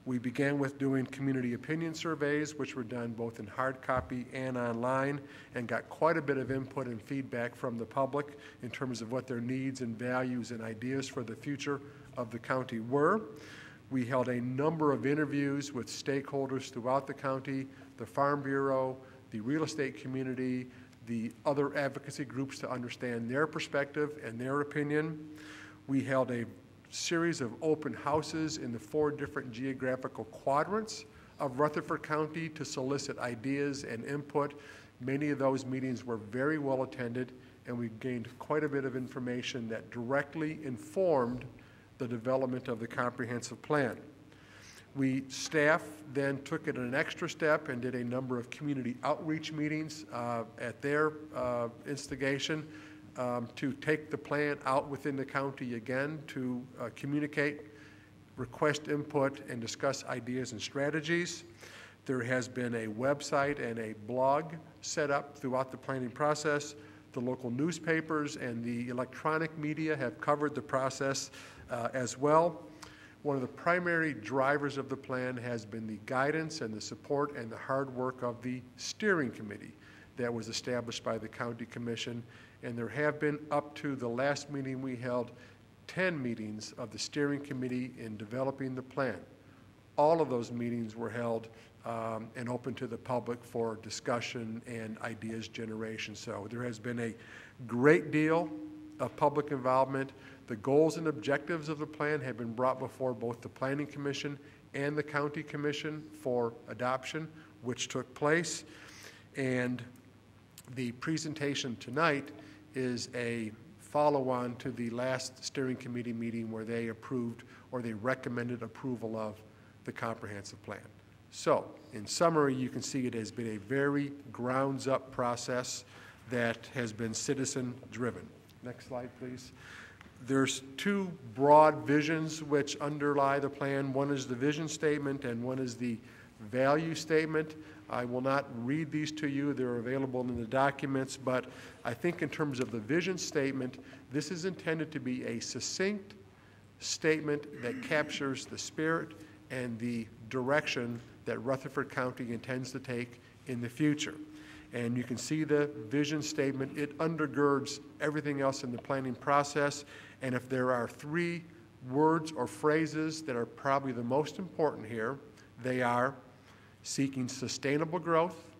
We began with doing community opinion surveys, which were done both in hard copy and online, and got quite a bit of input and feedback from the public in terms of what their needs and values and ideas for the future of the county were. We held a number of interviews with stakeholders throughout the county, the Farm Bureau, the real estate community, the other advocacy groups, to understand their perspective and their opinion. We held a series of open houses in the 4 different geographical quadrants of Rutherford County to solicit ideas and input. Many of those meetings were very well attended, and we gained quite a bit of information that directly informed the development of the comprehensive plan. Staff then took it an extra step and did a number of community outreach meetings at their instigation to take the plan out within the county again to communicate, request input, and discuss ideas and strategies. There has been a website and a blog set up throughout the planning process. The local newspapers and the electronic media have covered the process as well. One of the primary drivers of the plan has been the guidance and the support and the hard work of the steering committee that was established by the County Commission. And there have been, up to the last meeting we held, 10 meetings of the steering committee in developing the plan. All of those meetings were held and open to the public for discussion and ideas generation. So there has been a great deal of public involvement. The goals and objectives of the plan have been brought before both the Planning Commission and the County Commission for adoption, which took place. And the presentation tonight is a follow-on to the last steering committee meeting where they approved or they recommended approval of the comprehensive plan. So, in summary, you can see it has been a very grounds-up process that has been citizen-driven. Next slide, please. There's 2 broad visions which underlie the plan. One is the vision statement and one is the value statement. I will not read these to you. They're available in the documents, but I think in terms of the vision statement, this is intended to be a succinct statement that captures the spirit and the direction that Rutherford County intends to take in the future. And you can see the vision statement. It undergirds everything else in the planning process. And if there are 3 words or phrases that are probably the most important here, they are seeking sustainable growth,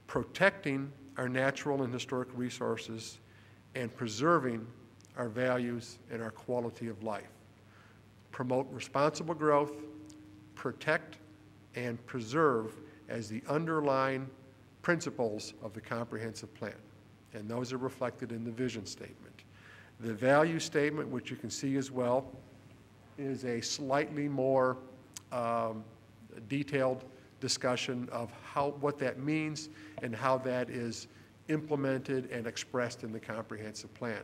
protecting our natural and historic resources, and preserving our values and our quality of life. Promote responsible growth, protect, and preserve as the underlying principles of the comprehensive plan. And those are reflected in the vision statement. The value statement, which you can see as well, is a slightly more detailed discussion of what that means and how that is implemented and expressed in the comprehensive plan.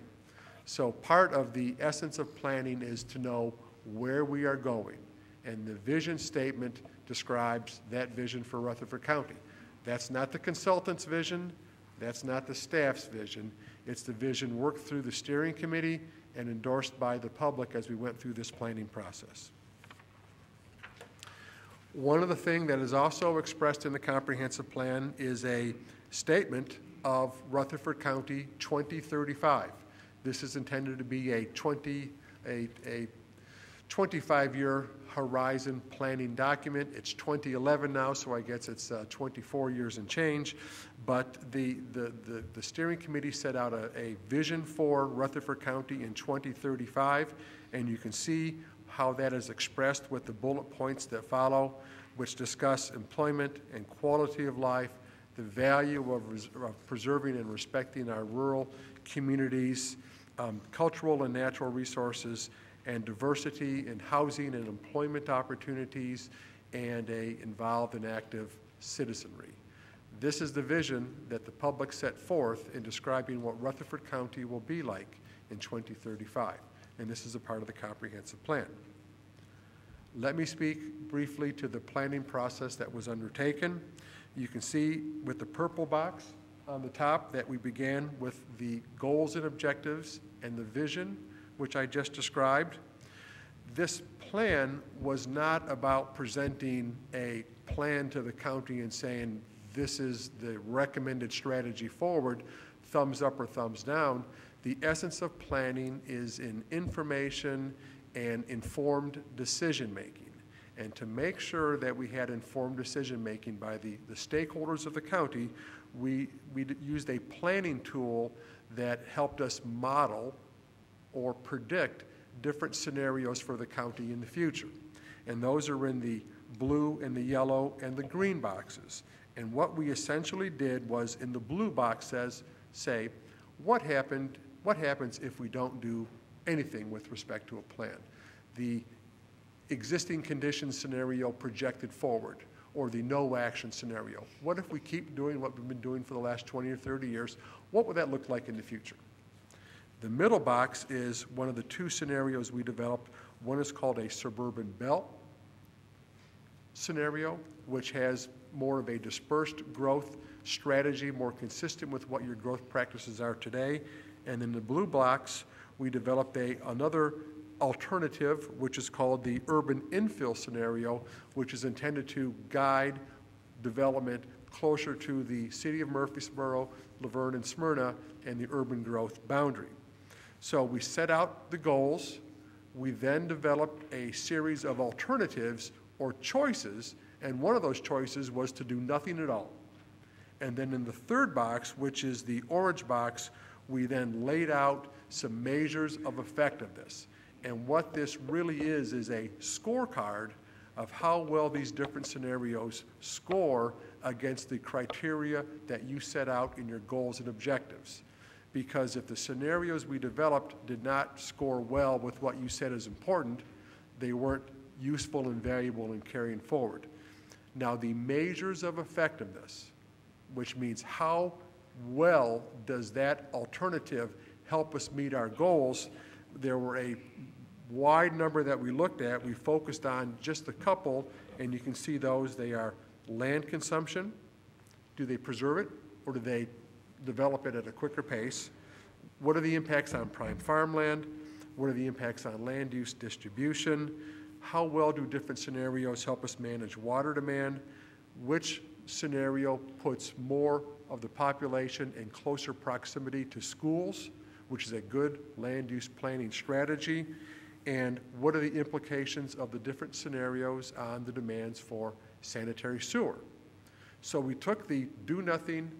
So part of the essence of planning is to know where we are going. And the vision statement describes that vision for Rutherford County. That's not the consultant's vision. That's not the staff's vision. It's the vision worked through the steering committee and endorsed by the public as we went through this planning process. One of the things that is also expressed in the comprehensive plan is a statement of Rutherford County 2035. This is intended to be a 25-year horizon planning document. It's 2011 now, so I guess it's 24 years and change. But the steering committee set out a vision for Rutherford County in 2035, and you can see how that is expressed with the bullet points that follow, which discuss employment and quality of life, the value of preserving and respecting our rural communities, cultural and natural resources, and diversity in housing and employment opportunities, and a involved and active citizenry. This is the vision that the public set forth in describing what Rutherford County will be like in 2035, and this is a part of the comprehensive plan. Let me speak briefly to the planning process that was undertaken. You can see with the purple box on the top that we began with the goals and objectives and the vision, which I just described. This plan was not about presenting a plan to the county and saying, this is the recommended strategy forward, thumbs up or thumbs down. The essence of planning is in information and informed decision-making. And to make sure that we had informed decision-making by the stakeholders of the county, we used a planning tool that helped us model or predict different scenarios for the county in the future. And those are in the blue and the yellow and the green boxes. And what we essentially did was, in the blue box say, what happens if we don't do anything with respect to a plan? The existing conditions scenario projected forward, or the no action scenario. What if we keep doing what we've been doing for the last 20 or 30 years? What would that look like in the future? The middle box is one of the two scenarios we developed. One is called a suburban belt scenario, which has more of a dispersed growth strategy, more consistent with what your growth practices are today. And in the blue blocks, we developed another alternative, which is called the urban infill scenario, which is intended to guide development closer to the city of Murfreesboro, Laverne, and Smyrna, and the urban growth boundary. So we set out the goals. We then developed a series of alternatives or choices, and one of those choices was to do nothing at all. And then in the third box, which is the orange box, we then laid out some measures of effectiveness. And what this really is a scorecard of how well these different scenarios score against the criteria that you set out in your goals and objectives. Because if the scenarios we developed did not score well with what you said is important, they weren't useful and valuable in carrying forward. Now, the measures of effectiveness, which means how well does that alternative help us meet our goals, there were a wide number that we looked at. We focused on just a couple, and you can see those. They are land consumption. Do they preserve it, or do they develop it at a quicker pace? What are the impacts on prime farmland? What are the impacts on land use distribution? How well do different scenarios help us manage water demand? Which scenario puts more of the population in closer proximity to schools, which is a good land use planning strategy? And what are the implications of the different scenarios on the demands for sanitary sewer? So we took the do nothing,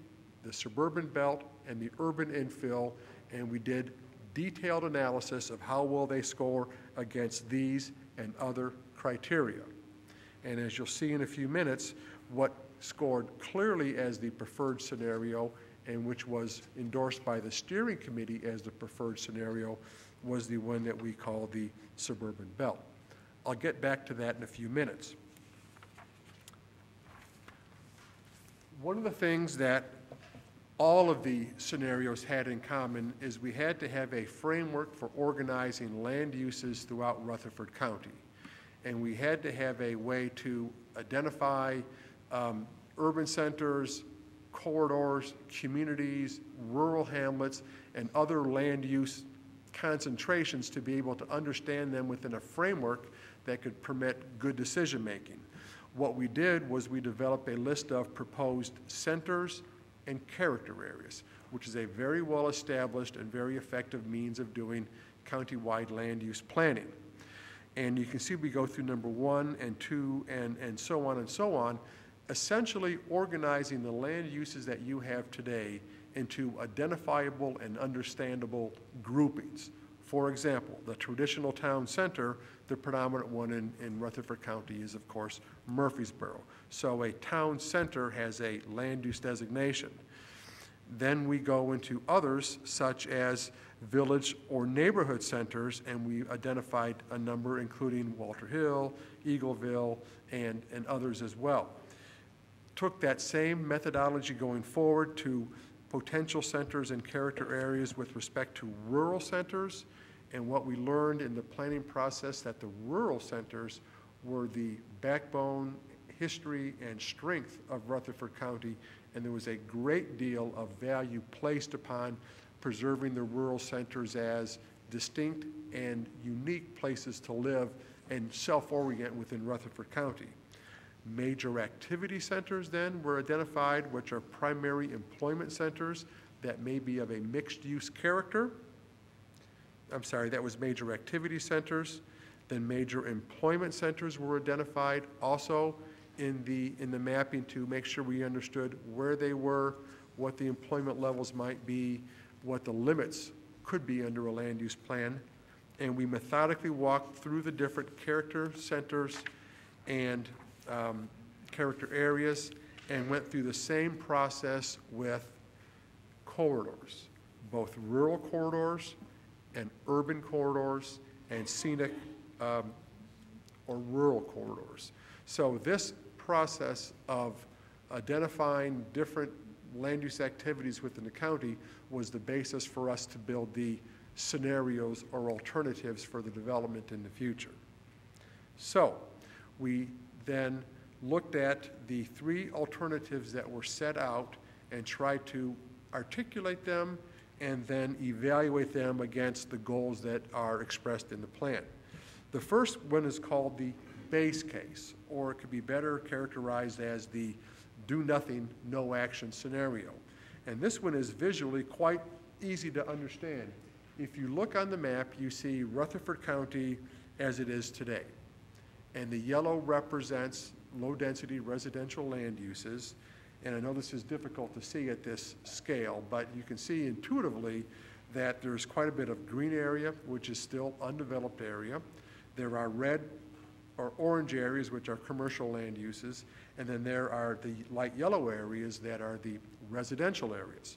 the suburban belt, and the urban infill, and we did detailed analysis of how well they score against these and other criteria. And as you'll see in a few minutes, what scored clearly as the preferred scenario, and which was endorsed by the steering committee as the preferred scenario, was the one that we call the suburban belt. I'll get back to that in a few minutes. One of the things that all of the scenarios had in common is we had to have a framework for organizing land uses throughout Rutherford County. And we had to have a way to identify urban centers, corridors, communities, rural hamlets, and other land use concentrations to be able to understand them within a framework that could permit good decision making. What we did was we developed a list of proposed centers and character areas, which is a very well-established and very effective means of doing county-wide land use planning. And you can see we go through number 1 and 2 and so on and so on, essentially organizing the land uses that you have today into identifiable and understandable groupings. For example, the traditional town center, the predominant one in Rutherford County is, of course, Murfreesboro. So a town center has a land use designation. Then we go into others, such as village or neighborhood centers, and we identified a number, including Walter Hill, Eagleville, and others as well. Took that same methodology going forward to potential centers and character areas with respect to rural centers, and what we learned in the planning process that the rural centers were the backbone, history, and strength of Rutherford County, and there was a great deal of value placed upon preserving the rural centers as distinct and unique places to live and self-orient within Rutherford County. Major activity centers then were identified, which are primary employment centers that may be of a mixed-use character. I'm sorry, that was major activity centers. Then major employment centers were identified also in the mapping to make sure we understood where they were, what the employment levels might be, what the limits could be under a land use plan. And we methodically walked through the different character centers and character areas and went through the same process with corridors, both rural corridors and urban corridors and scenic or rural corridors. So this process of identifying different land use activities within the county was the basis for us to build the scenarios or alternatives for the development in the future. So we then looked at the 3 alternatives that were set out and tried to articulate them and then evaluate them against the goals that are expressed in the plan. The first one is called the base case, or it could be better characterized as the do nothing, no action scenario. And this one is visually quite easy to understand. If you look on the map, you see Rutherford County as it is today. And the yellow represents low-density residential land uses. And I know this is difficult to see at this scale, but you can see intuitively that there's quite a bit of green area, which is still undeveloped area. There are red or orange areas, which are commercial land uses, and then there are the light yellow areas that are the residential areas.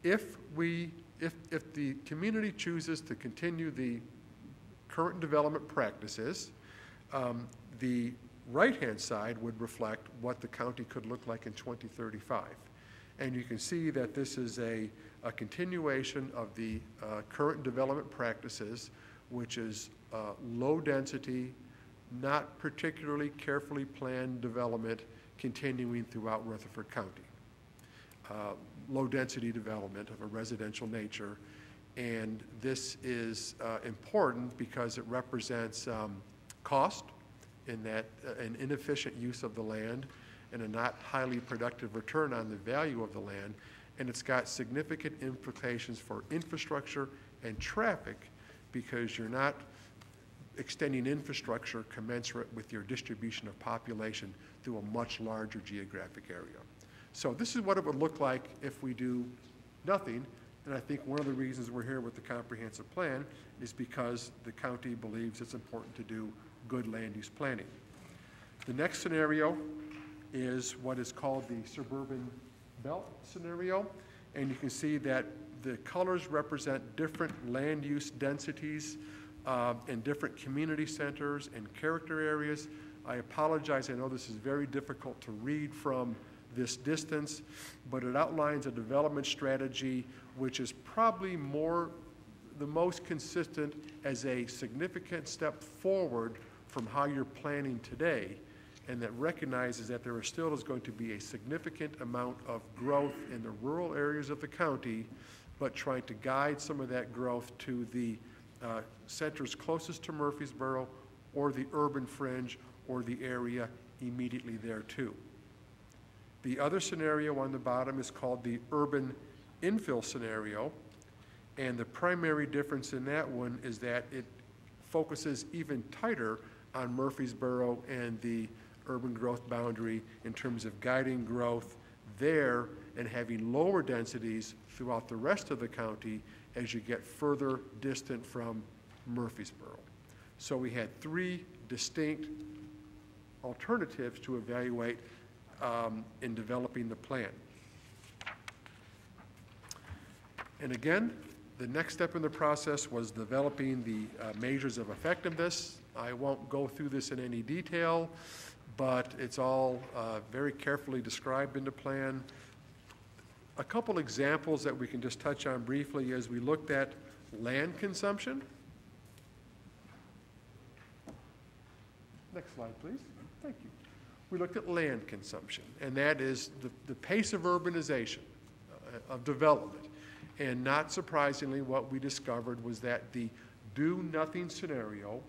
If the community chooses to continue the current development practices, the right-hand side would reflect what the county could look like in 2035. And you can see that this is a continuation of the current development practices, which is low density, not particularly carefully planned development continuing throughout Rutherford County. Low density development of a residential nature. And this is important because it represents cost in that an inefficient use of the land and a not highly productive return on the value of the land. And it's got significant implications for infrastructure and traffic because you're not extending infrastructure commensurate with your distribution of population through a much larger geographic area. So this is what it would look like if we do nothing. And I think one of the reasons we're here with the comprehensive plan is because the county believes it's important to do good land use planning. The next scenario is what is called the suburban belt scenario. And you can see that the colors represent different land use densities and different community centers and character areas. I apologize, I know this is very difficult to read from this distance, but it outlines a development strategy which is probably the most consistent as a significant step forward from how you're planning today, and that recognizes that there still is going to be a significant amount of growth in the rural areas of the county, but trying to guide some of that growth to the centers closest to Murfreesboro or the urban fringe or the area immediately there too. The other scenario on the bottom is called the urban infill scenario, and the primary difference in that one is that it focuses even tighter on Murfreesboro and the urban growth boundary in terms of guiding growth there and having lower densities throughout the rest of the county as you get further distant from Murfreesboro. So we had three distinct alternatives to evaluate in developing the plan. And again, the next step in the process was developing the measures of effectiveness. I won't go through this in any detail, but it's all very carefully described in the plan. A couple examples that we can just touch on briefly as we looked at land consumption. Next slide, please. Thank you. We looked at land consumption, and that is the pace of urbanization, of development. And not surprisingly, what we discovered was that the do-nothing scenario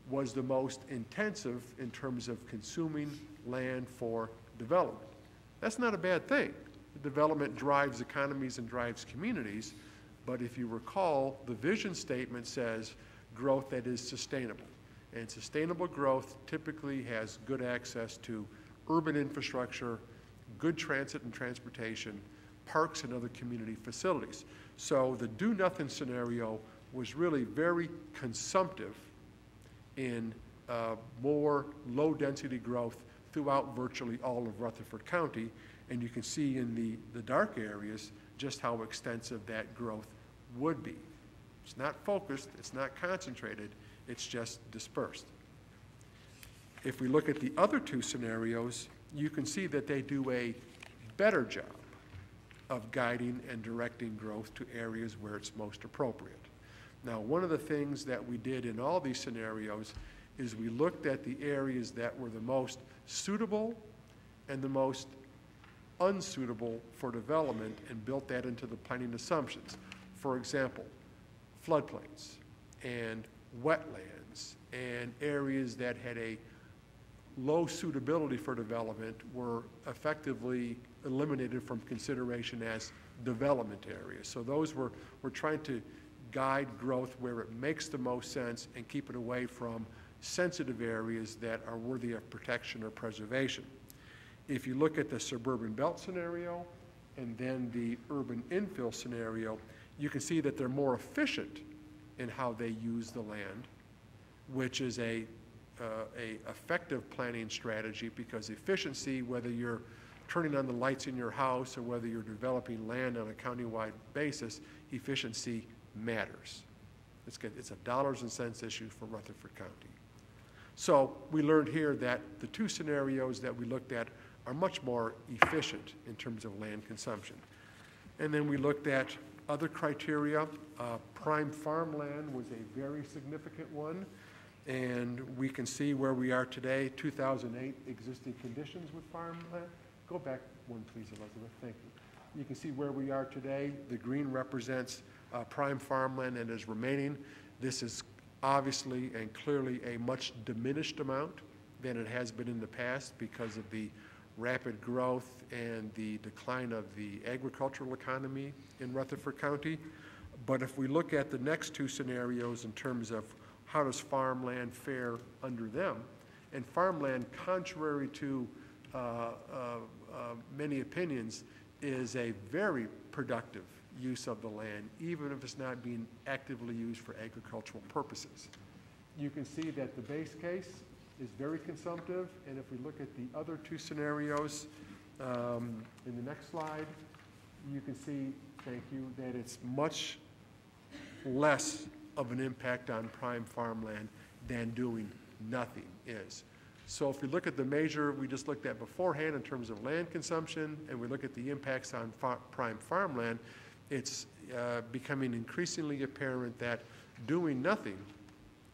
was the most intensive in terms of consuming land for development. That's not a bad thing. Development drives economies and drives communities, but if you recall, the vision statement says growth that is sustainable. And sustainable growth typically has good access to urban infrastructure, good transit and transportation, parks and other community facilities. So the do-nothing scenario was really very consumptive in more low-density growth throughout virtually all of Rutherford County. And you can see in the dark areas just how extensive that growth would be. It's not focused, it's not concentrated, it's just dispersed. If we look at the other two scenarios, you can see that they do a better job of guiding and directing growth to areas where it's most appropriate. Now, one of the things that we did in all these scenarios is we looked at the areas that were the most suitable and the most unsuitable for development and built that into the planning assumptions. For example, floodplains and wetlands and areas that had a low suitability for development were effectively eliminated from consideration as development areas. So those we're trying to guide growth where it makes the most sense and keep it away from sensitive areas that are worthy of protection or preservation. If you look at the suburban belt scenario and then the urban infill scenario, you can see that they're more efficient in how they use the land, which is a effective planning strategy, because efficiency, whether you're turning on the lights in your house or whether you're developing land on a countywide basis, efficiency matters. It's a dollars and cents issue for Rutherford County. So we learned here that the two scenarios that we looked at are much more efficient in terms of land consumption. And then we looked at other criteria. Prime farmland was a very significant one. And we can see where we are today, 2008 existing conditions with farmland. Go back one, please, Elizabeth. Thank you. You can see where we are today. The green represents prime farmland and is remaining. This is obviously and clearly a much diminished amount than it has been in the past because of the rapid growth and the decline of the agricultural economy in Rutherford County. But if we look at the next two scenarios in terms of how does farmland fare under them, and farmland, contrary to many opinions, is a very productive use of the land, even if it's not being actively used for agricultural purposes. You can see that the base case is very consumptive, and if we look at the other two scenarios in the next slide, you can see, thank you, that it's much less of an impact on prime farmland than doing nothing is. So if we look at the measure we just looked at beforehand in terms of land consumption, and we look at the impacts on prime farmland, it's becoming increasingly apparent that doing nothing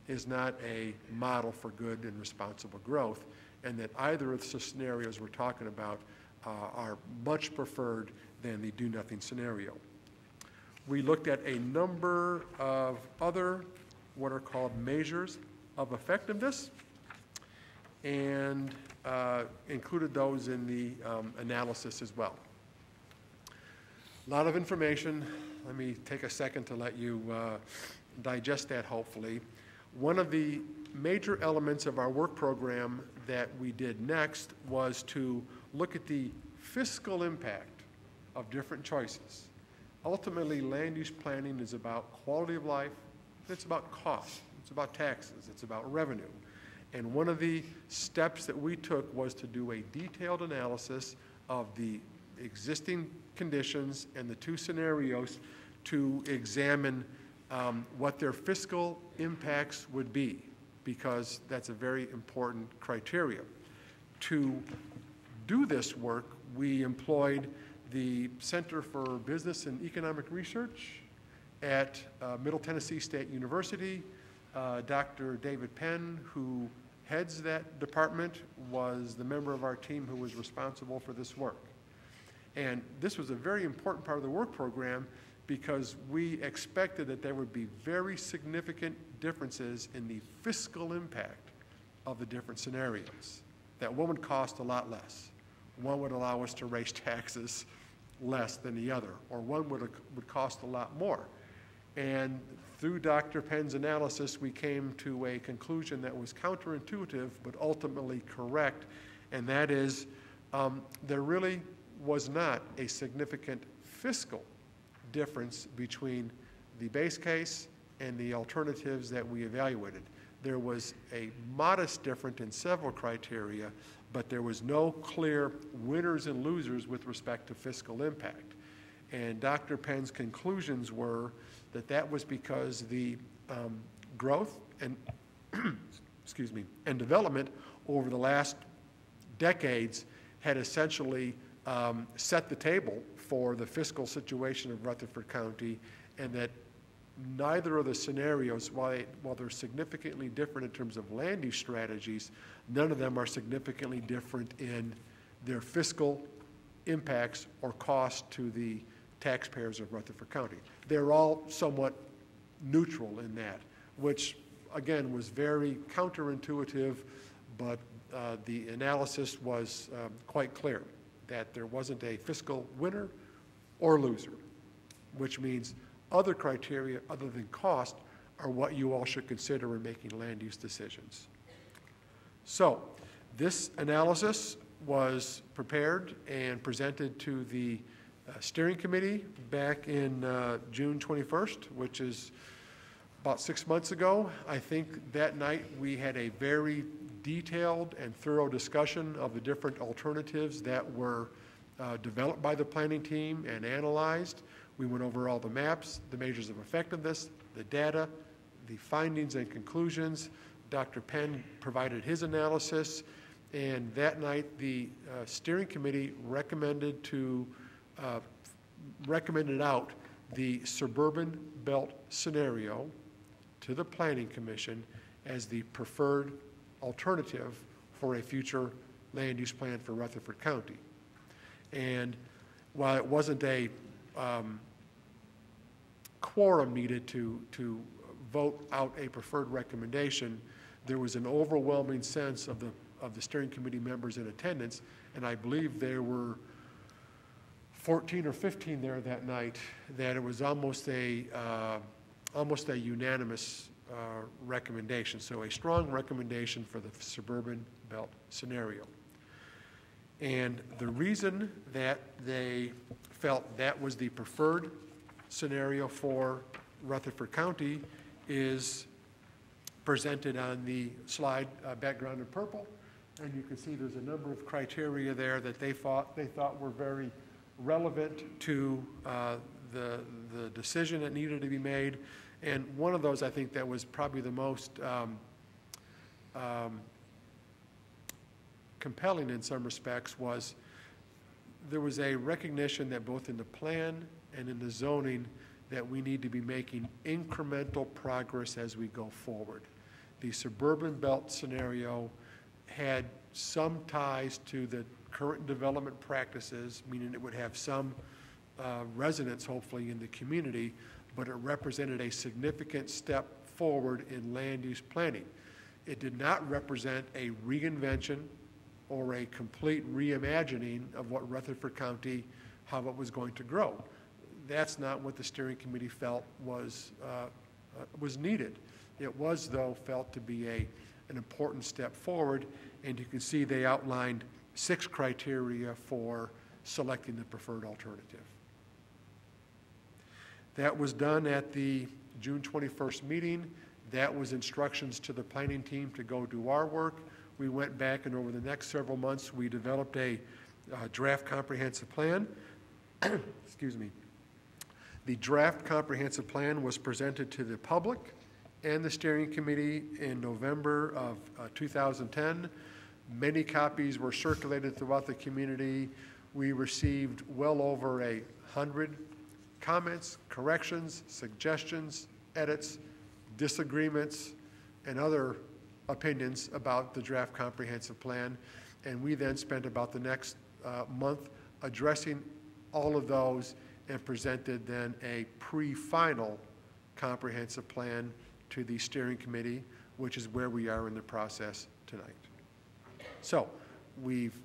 is not a model for good and responsible growth, and that either of the scenarios we're talking about are much preferred than the do-nothing scenario. We looked at a number of other what are called measures of effectiveness and included those in the analysis as well. A lot of information. Let me take a second to let you digest that, hopefully. One of the major elements of our work program that we did next was to look at the fiscal impact of different choices. Ultimately, land use planning is about quality of life, it's about cost, it's about taxes, it's about revenue. And one of the steps that we took was to do a detailed analysis of the existing conditions and the two scenarios to examine what their fiscal impacts would be, because that's a very important criteria. To do this work, we employed the Center for Business and Economic Research at Middle Tennessee State University. Dr. David Penn, who heads that department, was the member of our team who was responsible for this work. And this was a very important part of the work program because we expected that there would be very significant differences in the fiscal impact of the different scenarios. That one would cost a lot less. One would allow us to raise taxes less than the other, or one would cost a lot more. And through Dr. Penn's analysis, we came to a conclusion that was counterintuitive, but ultimately correct, and that is there really was not a significant fiscal difference between the base case and the alternatives that we evaluated. There was a modest difference in several criteria, but there was no clear winners and losers with respect to fiscal impact. And Dr. Penn's conclusions were that that was because the growth and excuse me, and development over the last decades had essentially set the table for the fiscal situation of Rutherford County, and that neither of the scenarios, while they're significantly different in terms of land use strategies, none of them are significantly different in their fiscal impacts or cost to the taxpayers of Rutherford County. They're all somewhat neutral in that, which again was very counterintuitive, but the analysis was quite clear that there wasn't a fiscal winner or loser, which means other criteria other than cost are what you all should consider in making land use decisions. So this analysis was prepared and presented to the steering committee back in June 21st, which is about 6 months ago. I think that night we had a very detailed and thorough discussion of the different alternatives that were developed by the planning team and analyzed. We went over all the maps, the measures of effectiveness, the data, the findings and conclusions. Dr. Penn provided his analysis, and that night the steering committee recommended out the suburban belt scenario to the Planning Commission as the preferred alternative for a future land use plan for Rutherford County. And while it wasn't a quorum needed to vote out a preferred recommendation, there was an overwhelming sense of the steering committee members in attendance, and I believe there were 14 or 15 there that night, that it was almost a unanimous recommendation. So a strong recommendation for the suburban belt scenario. And the reason that they felt that was the preferred scenario for Rutherford County is presented on the slide background in purple. And you can see there's a number of criteria there that they thought were very relevant to the decision that needed to be made. And one of those, I think, that was probably the most compelling in some respects was there was a recognition that both in the plan and in the zoning that we need to be making incremental progress as we go forward. The suburban belt scenario had some ties to the current development practices, meaning it would have some residents, hopefully, in the community, but it represented a significant step forward in land use planning. It did not represent a reinvention or a complete reimagining of what Rutherford County, how it was going to grow. That's not what the steering committee felt was needed. It was, though, felt to be an important step forward, and you can see they outlined 6 criteria for selecting the preferred alternative. That was done at the June 21st meeting. That was instructions to the planning team to go do our work. We went back, and over the next several months, we developed a draft comprehensive plan. Excuse me. The draft comprehensive plan was presented to the public and the steering committee in November of 2010. Many copies were circulated throughout the community. We received well over 100 comments, corrections, suggestions, edits, disagreements, and other opinions about the draft comprehensive plan. And we then spent about the next month addressing all of those and presented then a pre-final comprehensive plan to the steering committee, which is where we are in the process tonight. So we've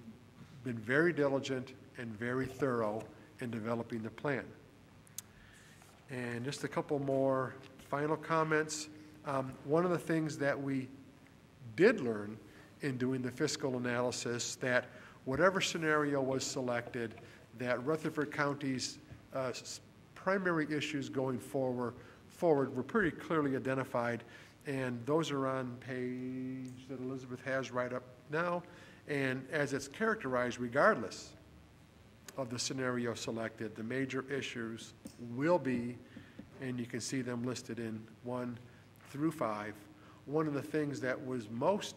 been very diligent and very thorough in developing the plan. And just a couple more final comments. One of the things that we did learn in doing the fiscal analysis, that whatever scenario was selected, that Rutherford County's primary issues going forward were pretty clearly identified, and those are on page that Elizabeth has right up now. And as it's characterized, regardless of the scenario selected, the major issues will be, and you can see them listed in 1 through 5. One of the things that was most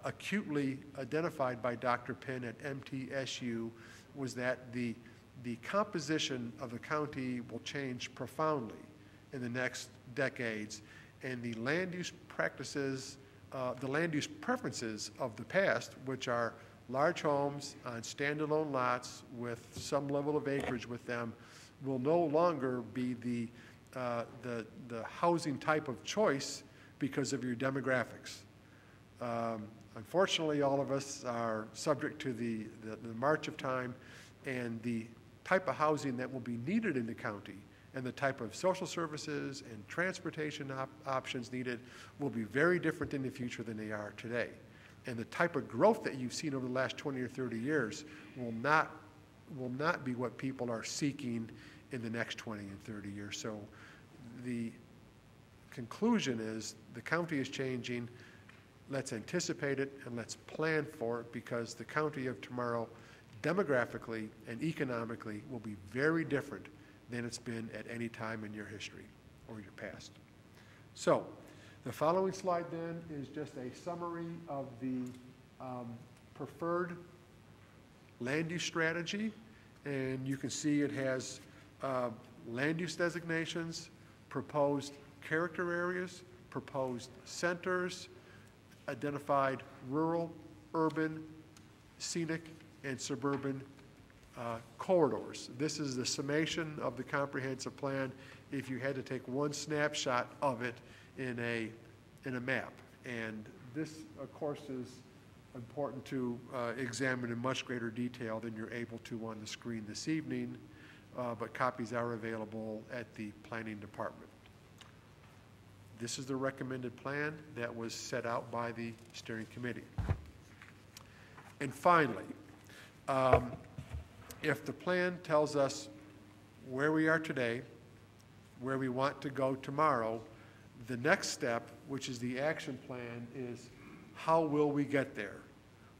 acutely identified by Dr. Penn at MTSU was that the composition of the county will change profoundly in the next decades, and the land use practices, the land use preferences of the past, which are large homes on standalone lots with some level of acreage with them, will no longer be the housing type of choice because of your demographics. Unfortunately, all of us are subject to the march of time, and the type of housing that will be needed in the county and the type of social services and transportation options needed will be very different in the future than they are today. And the type of growth that you've seen over the last 20 or 30 years will not be what people are seeking in the next 20 and 30 years. So the conclusion is the county is changing. Let's anticipate it and let's plan for it, because the county of tomorrow demographically and economically will be very different than it's been at any time in your history or your past. So the following slide then is just a summary of the preferred land use strategy, and you can see it has land use designations, proposed character areas, proposed centers, identified rural, urban, scenic, and suburban corridors. This is the summation of the comprehensive plan if you had to take one snapshot of it in a map. And this, of course, is important to examine in much greater detail than you're able to on the screen this evening, but copies are available at the planning department. This is the recommended plan that was set out by the steering committee. And finally, if the plan tells us where we are today, where we want to go tomorrow, the next step, which is the action plan, is how will we get there?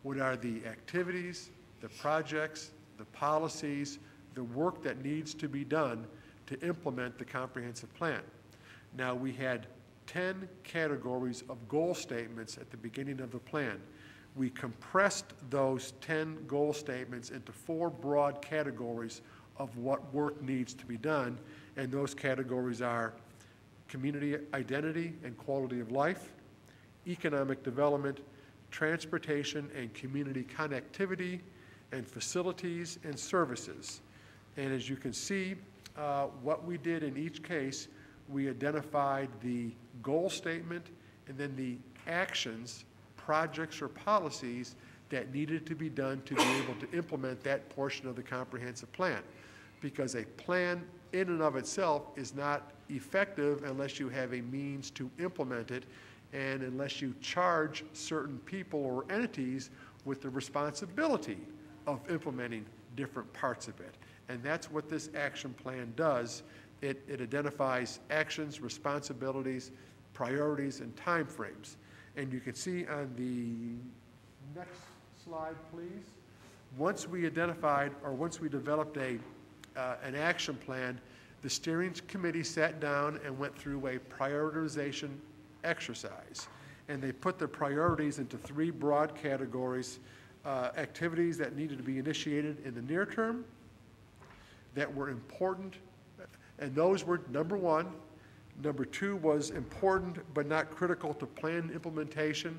What are the activities, the projects, the policies, the work that needs to be done to implement the comprehensive plan? Now, we had 10 categories of goal statements at the beginning of the plan. We compressed those 10 goal statements into 4 broad categories of what work needs to be done, and those categories are community identity and quality of life, economic development, transportation and community connectivity, and facilities and services. And as you can see, what we did in each case, we identified the goal statement and then the actions, projects or policies that needed to be done to be able to implement that portion of the comprehensive plan. Because a plan in and of itself is not effective unless you have a means to implement it and unless you charge certain people or entities with the responsibility of implementing different parts of it. And that's what this action plan does. It identifies actions, responsibilities, priorities, and timeframes. And you can see on the next slide, please. Once we identified, or once we developed an action plan, the steering committee sat down and went through a prioritization exercise. And they put the priorities into 3 broad categories: activities that needed to be initiated in the near term, that were important, and those were number 1. Number 2 was important but not critical to plan implementation,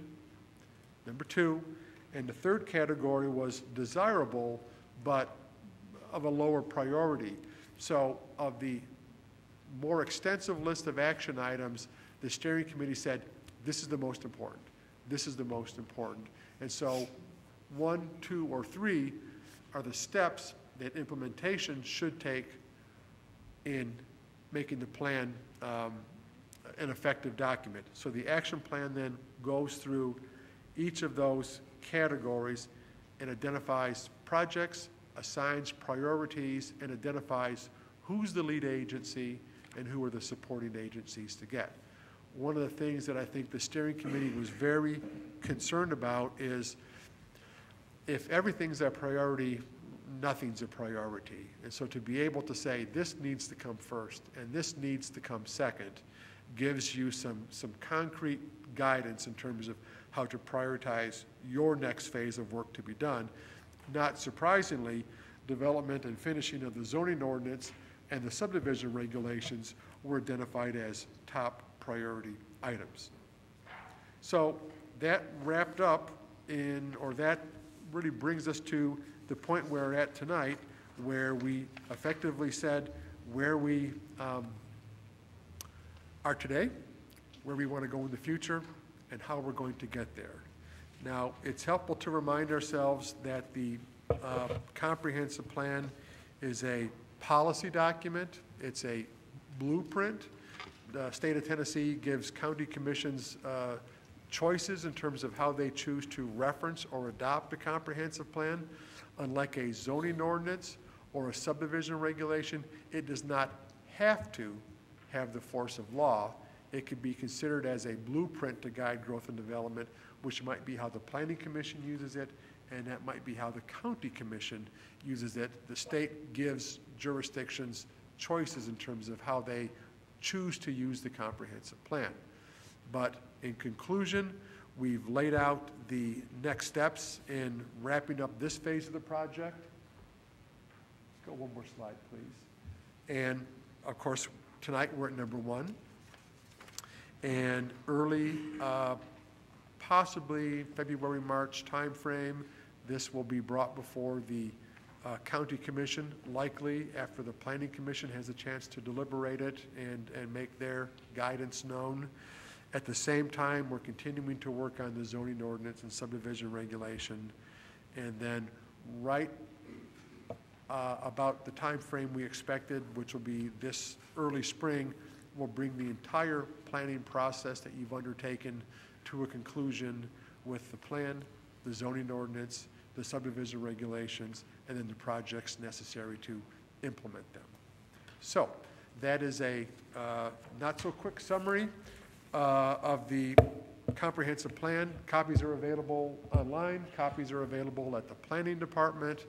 number 2. And the 3rd category was desirable but of a lower priority. So of the more extensive list of action items, the steering committee said, this is the most important. This is the most important. And so 1, 2, or 3 are the steps that implementation should take in making the plan an effective document. So the action plan then goes through each of those categories and identifies projects, assigns priorities, and identifies who's the lead agency and who are the supporting agencies to get. One of the things that I think the steering committee was very concerned about is if everything's a priority, nothing's a priority. And so to be able to say this needs to come first and this needs to come second gives you some concrete guidance in terms of how to prioritize your next phase of work to be done. Not surprisingly, development and finishing of the zoning ordinance and the subdivision regulations were identified as top priority items. So that wrapped up that really brings us to the point where we're at tonight, where we effectively said where we are today, where we want to go in the future, and how we're going to get there. Now, it's helpful to remind ourselves that the comprehensive plan is a policy document. It's a blueprint. The state of Tennessee gives county commissions choices in terms of how they choose to reference or adopt a comprehensive plan. Unlike a zoning ordinance or a subdivision regulation, it does not have to have the force of law. It could be considered as a blueprint to guide growth and development, which might be how the Planning Commission uses it, and that might be how the County Commission uses it. The state gives jurisdictions choices in terms of how they choose to use the comprehensive plan. But in conclusion, we've laid out the next steps in wrapping up this phase of the project. Go one more slide, please. And of course, tonight we're at number 1. And early, possibly February, March timeframe, this will be brought before the County Commission, likely after the Planning Commission has a chance to deliberate it and make their guidance known. At the same time, we're continuing to work on the zoning ordinance and subdivision regulation. And then right about the time frame we expected, which will be this early spring, we'll bring the entire planning process that you've undertaken to a conclusion with the plan, the zoning ordinance, the subdivision regulations, and then the projects necessary to implement them. So that is a not so quick summary of the comprehensive plan. Copies are available online. Copies are available at the planning department.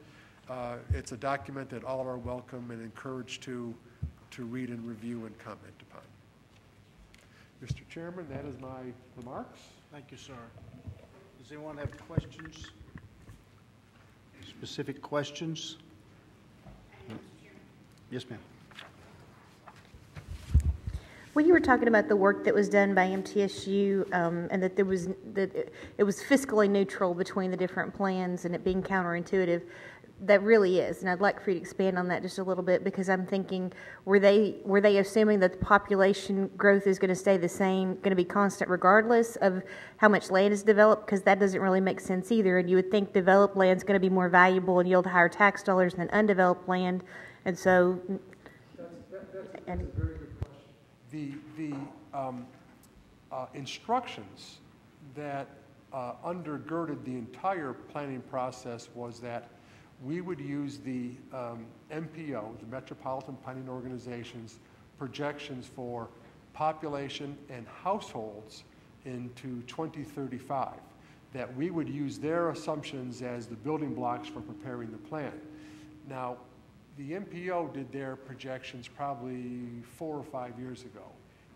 It's a document that all are welcome and encouraged to read and review and comment upon. Mr. Chairman, that is my remarks.
Thank you, sir. Does anyone have questions? Specific questions? Yes, ma'am.
When you were talking about the work that was done by MTSU and that it was fiscally neutral between the different plans and it being counterintuitive, that really is, and I'd like for you to expand on that just a little bit, because I'm thinking, were they assuming that the population growth is going to stay the same, going to be constant regardless of how much land is developed? Because that doesn't really make sense either, and you would think developed land is going to be more valuable and yield higher tax dollars than undeveloped land, and so.
That's a very good question. the instructions that undergirded the entire planning process was that we would use the MPO, the Metropolitan Planning Organization's projections for population and households into 2035, that we would use their assumptions as the building blocks for preparing the plan. Now, the MPO did their projections probably 4 or 5 years ago.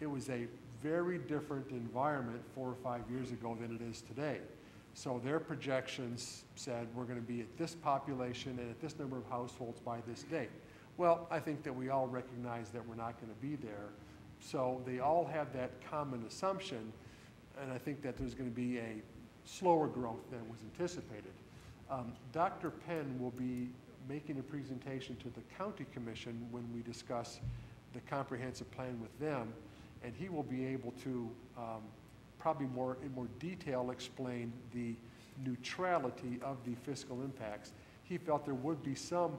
It was a very different environment 4 or 5 years ago than it is today. So their projections said we're going to be at this population and at this number of households by this date. Well, I think that we all recognize that we're not going to be there. So they all have that common assumption, and I think that there's going to be a slower growth than was anticipated. Dr. Penn will be making a presentation to the County Commission when we discuss the comprehensive plan with them, and he will be able to probably in more detail explain the neutrality of the fiscal impacts. He felt there would be some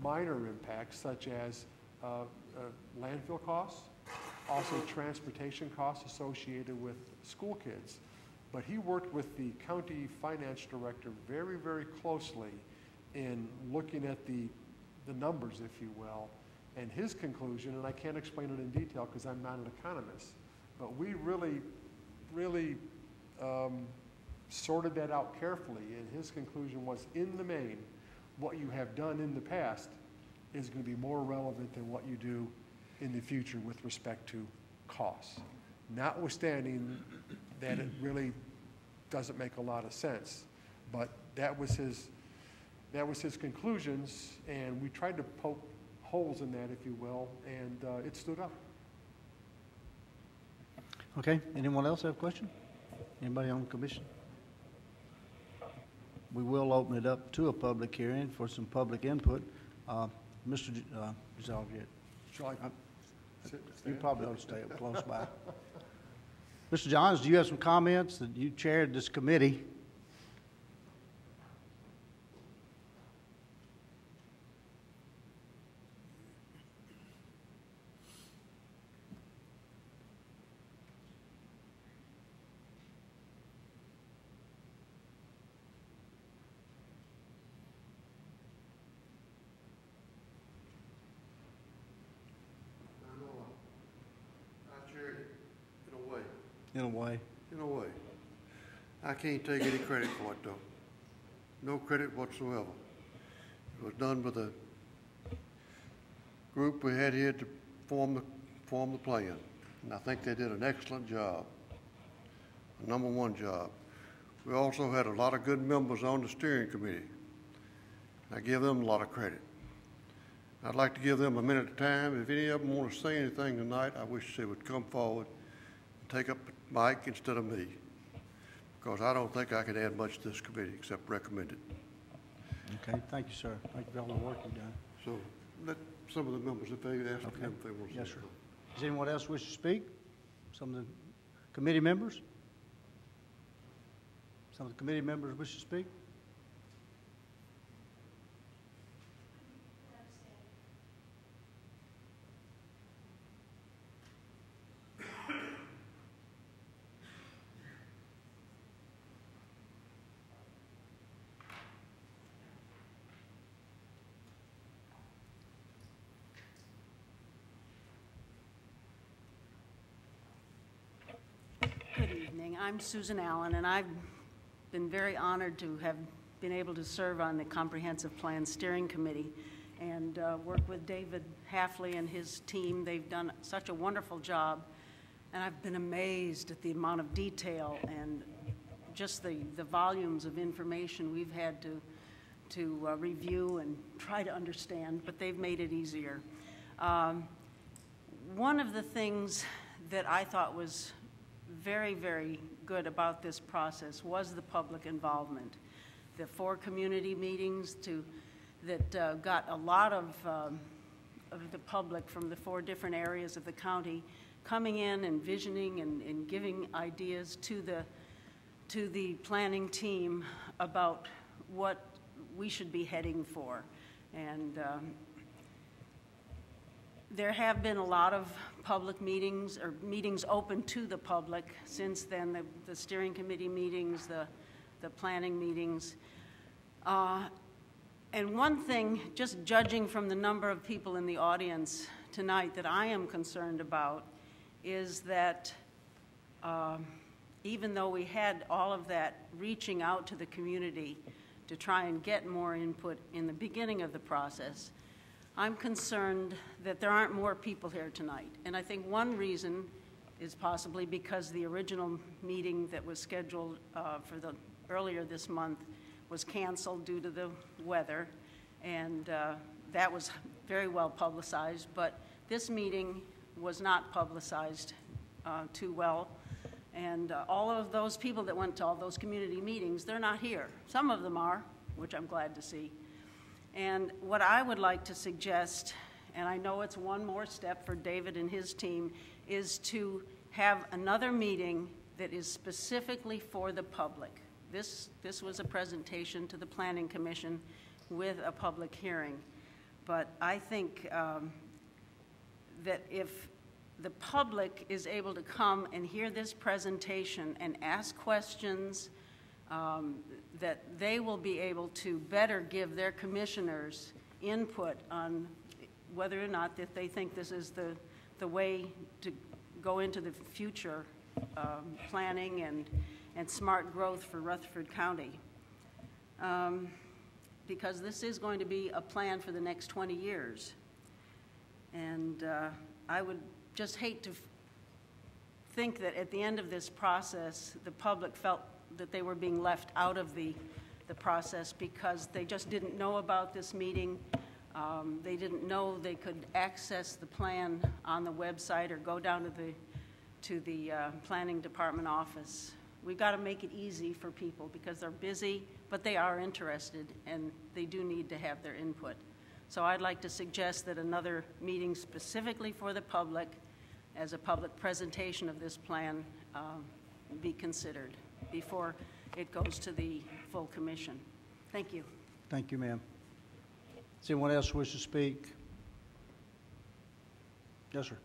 minor impacts, such as landfill costs, also transportation costs associated with school kids. But he worked with the county finance director very, very closely in looking at the numbers, if you will, and his conclusion, and I can't explain it in detail because I'm not an economist, but we really sorted that out carefully, and his conclusion was, in the main, what you have done in the past is going to be more relevant than what you do in the future with respect to costs, notwithstanding that it really doesn't make a lot of sense. But that was his conclusions, and we tried to poke holes in that, if you will, and it stood up.
Okay, anyone else have a question? Anybody on the commission? We will open it up to a public hearing for some public input. Mr. Zalviet.
Shall I
You probably ought to stay up close by. Mr. Johns, do you have some comments that you chaired this committee? In a way.
In a way. I can't take any credit for it, though. No credit whatsoever. It was done by the group we had here to form the plan. And I think they did an excellent job, a number one job. We also had a lot of good members on the steering committee. I give them a lot of credit. I'd like to give them a minute of time. If any of them want to say anything tonight, I wish they would come forward and take up Mike instead of me, because I don't think I can add much to this committee except recommend it.
Okay, thank you, sir. Thank you for all the work you've done.
So let some of the members, if they ask them if they want to say
Yes, sir.
something.
Does anyone else wish to speak? Some of the committee members? Some of the committee members wish to speak?
Good evening. I'm Susan Allen, and I've been very honored to have been able to serve on the Comprehensive Plan Steering Committee and work with David Hafley and his team. They've done such a wonderful job, and I've been amazed at the amount of detail and just the volumes of information we've had to review and try to understand, but they've made it easier. One of the things that I thought was very, very good about this process was the public involvement. The 4 community meetings that got a lot of the public from the 4 different areas of the county coming in and visioning and giving ideas to the planning team about what we should be heading for. And There have been a lot of public meetings, or meetings open to the public since then, the steering committee meetings, the planning meetings. And one thing, just judging from the number of people in the audience tonight, that I am concerned about is that even though we had all of that reaching out to the community to try and get more input in the beginning of the process, I'm concerned that there aren't more people here tonight. And I think one reason is possibly because the original meeting that was scheduled for earlier this month was canceled due to the weather, and that was very well publicized, but this meeting was not publicized too well. And all of those people that went to all those community meetings, they're not here. Some of them are, which I'm glad to see. And what I would like to suggest, and I know it's one more step for David and his team, is to have another meeting that is specifically for the public. This was a presentation to the Planning Commission with a public hearing. But I think that if the public is able to come and hear this presentation and ask questions, that they will be able to better give their commissioners input on whether or not that they think this is the way to go into the future planning and smart growth for Rutherford County. Because this is going to be a plan for the next 20 years. And I would just hate to think that at the end of this process, the public felt that they were being left out of the process because they just didn't know about this meeting. They didn't know they could access the plan on the website or go down to the planning department office. We've got to make it easy for people because they're busy, but they are interested and they do need to have their input. So I'd like to suggest that another meeting specifically for the public as a public presentation of this plan be considered before it goes to the full commission. Thank you.
Thank you, ma'am. Does anyone else wish to speak? Yes, sir.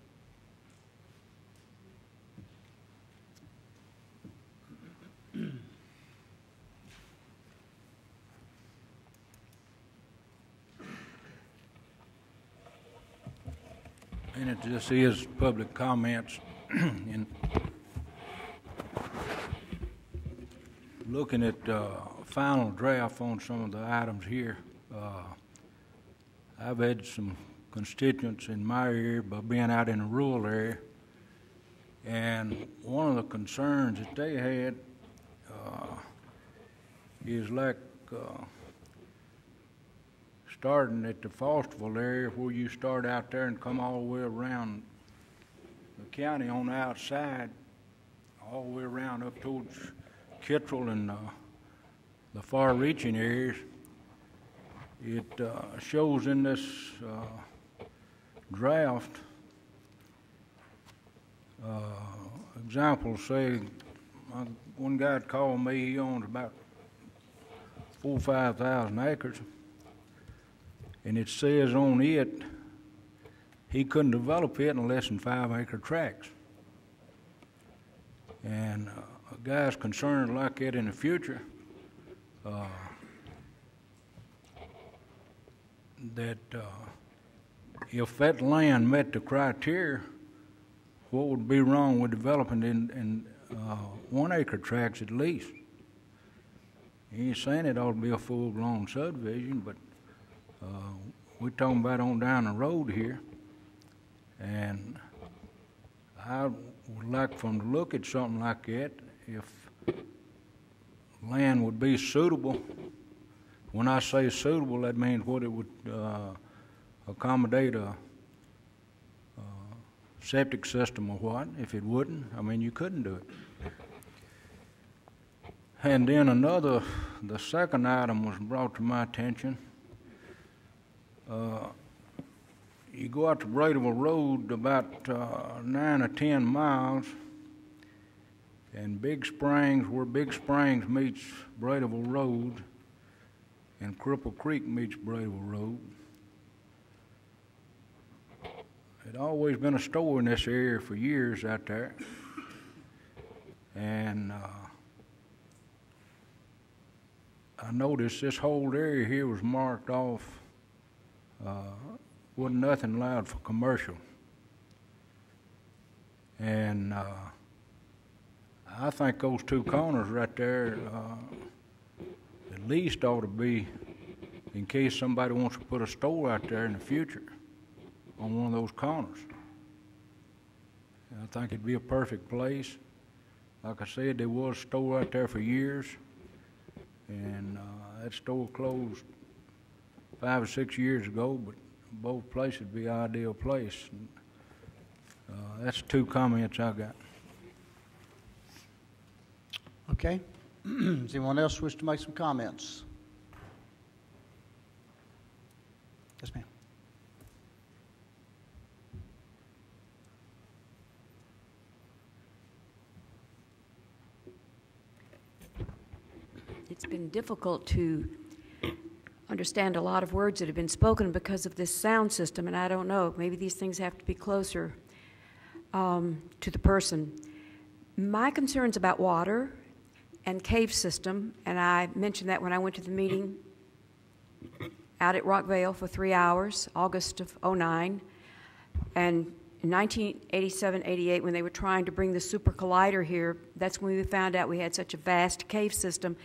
And it just is public comments. And looking at final draft on some of the items here, I've had some constituents in my area by being out in a rural area, and one of the concerns that they had is like starting at the Fosterville area where you start out there and come all the way around the county on the outside, all the way around up towards Kittrell and the far-reaching areas. It shows in this draft examples. Say one guy called me, he owns about 4,000 or 5,000 acres, and it says on it he couldn't develop it in less than 5-acre tracts. And a guy's concerned like that in the future, that if that land met the criteria, what would be wrong with developing in 1-acre tracts at least? He ain't saying it ought to be a full-blown subdivision, but we're talking about on down the road here, and I would like for them to look at something like that. If land would be suitable, when I say suitable, that means what it would accommodate a septic system or what. If it wouldn't, I mean, you couldn't do it. And then the second item was brought to my attention. You go out to Bradeville Road about 9 or 10 miles, and Big Springs, where Big Springs meets Bradeville Road, and Cripple Creek meets Bradeville Road, There'd always been a store in this area for years out there. And I noticed this whole area here was marked off, wasn't nothing allowed for commercial. And I think those two corners right there at least ought to be, in case somebody wants to put a store out there in the future on one of those corners. And I think it'd be a perfect place. Like I said, there was a store out there for years, and that store closed 5 or 6 years ago, but both places would be an ideal place. And, that's 2 comments I got.
Okay. Does anyone else wish to make some comments? Yes, ma'am.
It's been difficult to understand a lot of words that have been spoken because of this sound system, and I don't know, maybe these things have to be closer to the person. My concern's about water and cave system, and I mentioned that when I went to the meeting out at Rockvale for 3 hours, August of '09, and in 1987-88, when they were trying to bring the super collider here, that's when we found out we had such a vast cave system.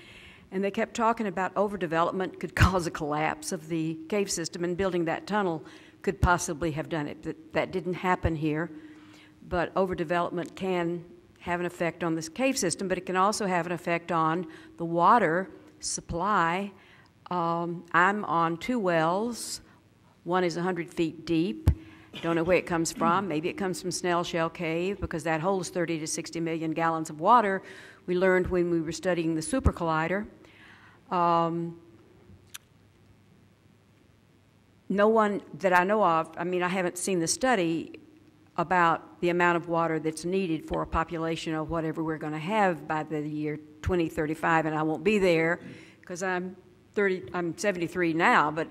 And they kept talking about overdevelopment could cause a collapse of the cave system, and building that tunnel could possibly have done it. That didn't happen here, but overdevelopment can have an effect on this cave system, but it can also have an effect on the water supply. I'm on 2 wells. One is 100 feet deep. Don't know where it comes from. Maybe it comes from Snail Shell Cave, because that holds 30 to 60 million gallons of water. We learned when we were studying the super collider. No one that I know of, I mean, I haven't seen the study about the amount of water that's needed for a population of whatever we're going to have by the year 2035, and I won't be there because I'm 73 now, but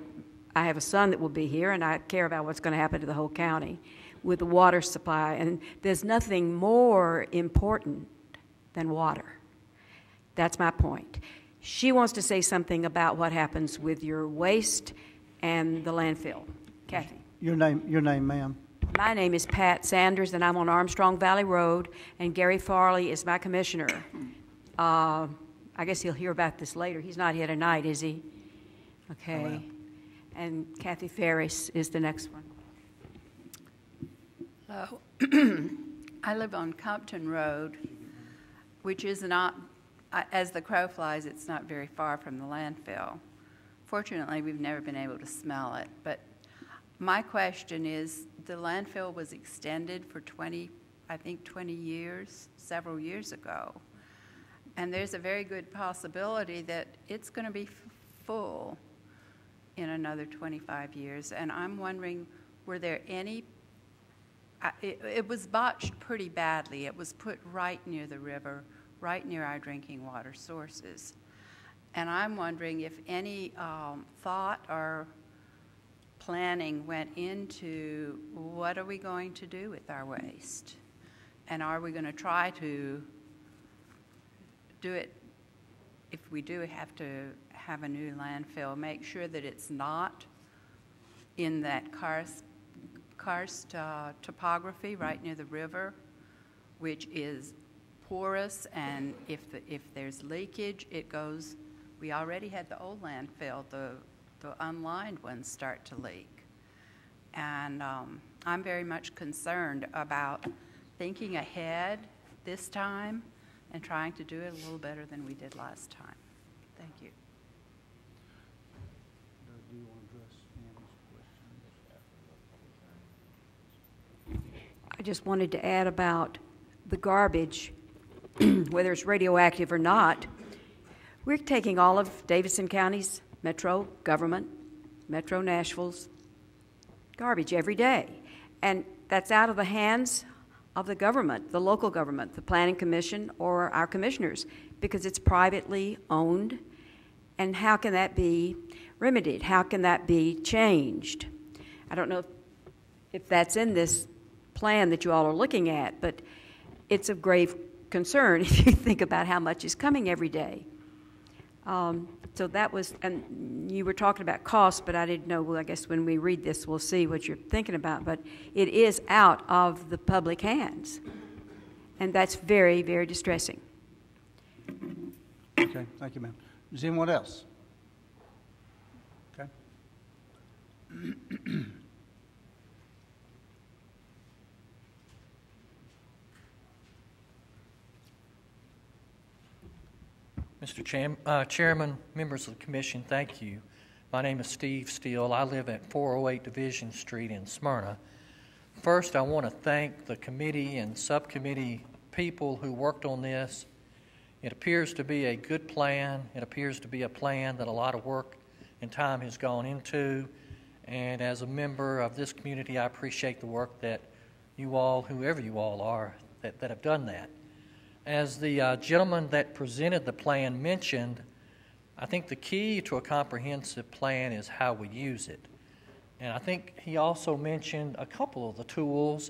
I have a son that will be here, and I care about what's going to happen to the whole county with the water supply. And there's nothing more important than water. That's my point. She wants to say something about what happens with your waste and the landfill. Kathy.
Your name, ma'am.
My name is Pat Sanders, and I'm on Armstrong Valley Road, and Gary Farley is my commissioner. I guess he'll hear about this later. He's not here tonight, is he? Okay. Oh, well. And Kathy Ferris is the next one.
Hello. I live on Compton Road, which is not, as the crow flies, it's not very far from the landfill. Fortunately, we've never been able to smell it. But my question is, the landfill was extended for 20 years, several years ago. And there's a very good possibility that it's going to be full in another 25 years. And I'm wondering, were there any, it was botched pretty badly. It was put right near the river, right near our drinking water sources. And I'm wondering if any thought or planning went into what are we going to do with our waste? And are we going to try to do it, if we do have to have a new landfill, make sure that it's not in that karst topography right near the river, which is porous, and if there's leakage, it goes. We already had the old landfill, the unlined ones start to leak. And I'm very much concerned about thinking ahead this time and trying to do it a little better than we did last time. Thank you.
Do you want to address Andy's question?
I just wanted to add about the garbage, whether it's radioactive or not. We're taking all of Davidson County's metro government, Metro Nashville's garbage every day. And that's out of the hands of the government, the local government, the Planning Commission, or our commissioners, because it's privately owned. And how can that be remedied? How can that be changed? I don't know if if that's in this plan that you all are looking at, but it's of grave concern if you think about how much is coming every day. So that was, and you were talking about cost, but I didn't know, well, I guess when we read this, we'll see what you're thinking about, but it is out of the public hands, and that's very, very distressing.
Okay, thank you, ma'am. Is anyone else? Okay.
Mr. Chairman, members of the commission, thank you. My name is Steve Steele. I live at 408 Division Street in Smyrna. First, I want to thank the committee and subcommittee people who worked on this. It appears to be a good plan. It appears to be a plan that a lot of work and time has gone into. And as a member of this community, I appreciate the work that you all, whoever you all are, that have done that. As the gentleman that presented the plan mentioned, I think the key to a comprehensive plan is how we use it. And I think he also mentioned a couple of the tools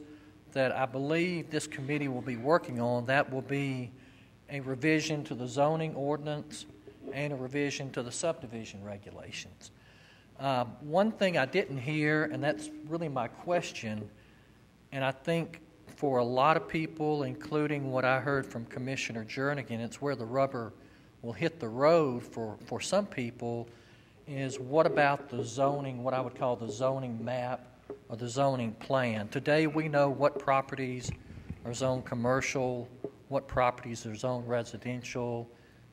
that I believe this committee will be working on. That will be a revision to the zoning ordinance and a revision to the subdivision regulations. One thing I didn't hear, and that's really my question, and I think for a lot of people, including what I heard from Commissioner Jernigan, it's where the rubber will hit the road for some people, is what about the zoning, what I would call the zoning map or the zoning plan. Today we know what properties are zoned commercial, what properties are zoned residential,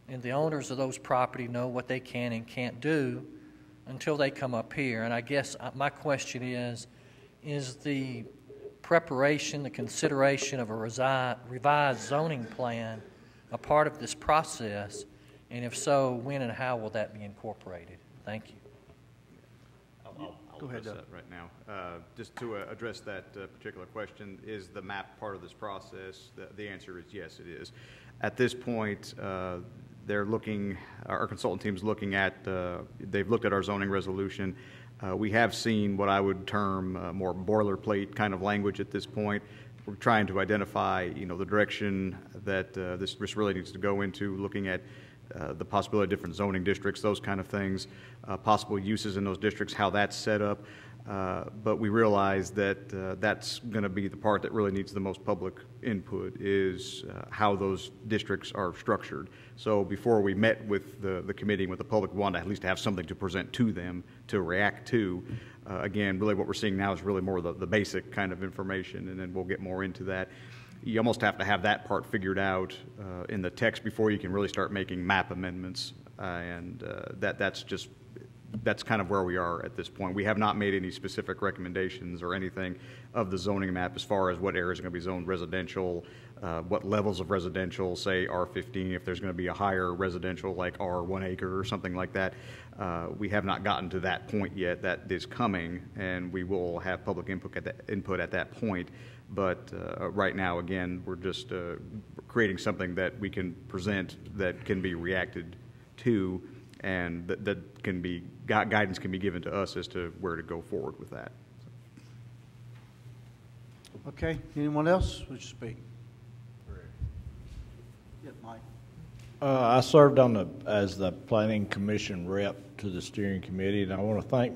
and the owners of those properties know what they can and can't do until they come up here. And I guess my question is the preparation, the consideration of a revised zoning plan a part of this process? And if so, when and how will that be incorporated? Thank you.
I'll
Go ahead,
address that right now. Just to address that particular question, is the map part of this process? The answer is yes, it is. At this point, they're looking, our consultant team's looking at, they've looked at our zoning resolution. We have seen what I would term more boilerplate kind of language at this point. We're trying to identify, the direction that this really needs to go into, looking at the possibility of different zoning districts, those kind of things, possible uses in those districts, how that's set up. But we realize that that's going to be the part that really needs the most public input, is how those districts are structured. So before we met with the committee and with the public, we wanted at least to have something to present to them to react to. Again, really what we're seeing now is really more the basic kind of information, and then we'll get more into that. You almost have to have that part figured out in the text before you can really start making map amendments, and that's kind of where we are at this point. We have not made any specific recommendations or anything of the zoning map as far as what areas are going to be zoned residential, what levels of residential, say R15, if there's going to be a higher residential like R1 acre or something like that. We have not gotten to that point yet. That is coming, and we will have public input at that point. But right now, again, we're just creating something that we can present that can be reacted to, and that can be, guidance can be given to us as to where to go forward with that.
Okay, anyone else wish to speak? Yeah, Mike.
I served as the Planning Commission rep to the steering committee, and I want to thank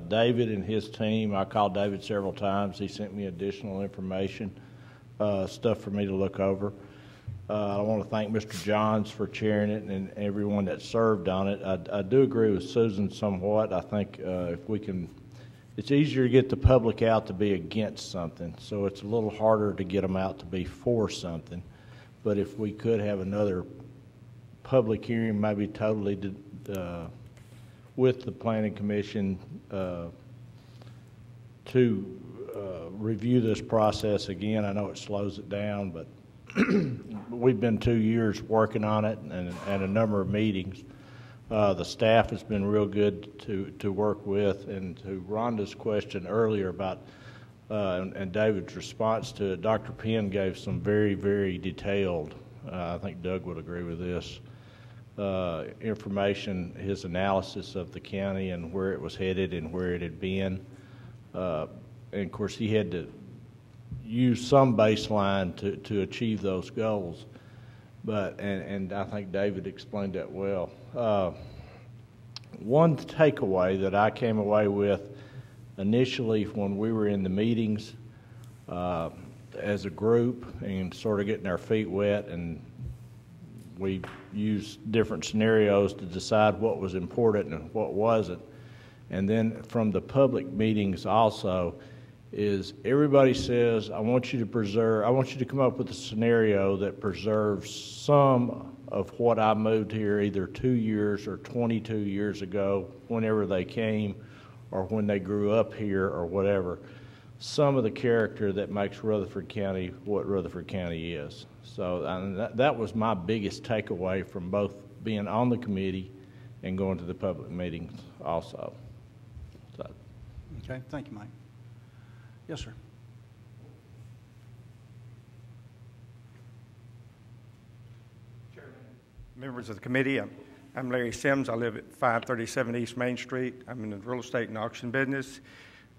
David and his team. I called David several times. He sent me additional information, stuff for me to look over. I want to thank Mr. Johns for chairing it and everyone that served on it. I do agree with Susan somewhat. I think if we can, it's easier to get the public out to be against something, so it's a little harder to get them out to be for something. But if we could have another public hearing, maybe totally with the Planning Commission to review this process again. I know it slows it down, but we've been 2 years working on it and a number of meetings. The staff has been real good to work with. And to Rhonda's question earlier about and David's response to it, Dr. Penn gave some very, very detailed, I think Doug would agree with this, information, his analysis of the county and where it was headed and where it had been. and of course, he had to use some baseline to achieve those goals. But, and I think David explained that well. One takeaway that I came away with initially when we were in the meetings as a group and sort of getting our feet wet, and we used different scenarios to decide what was important and what wasn't. And then from the public meetings also, is everybody says, I want you to come up with a scenario that preserves some of what I moved here either 2 years or 22 years ago, whenever they came, or when they grew up here or whatever. Some of the character that makes Rutherford County what Rutherford County is. So that was my biggest takeaway from both being on the committee and going to the public meetings also. So.
Okay, thank you, Mike. Yes, sir.
Chairman, members of the committee, I'm Larry Sims. I live at 537 East Main Street. I'm in the real estate and auction business.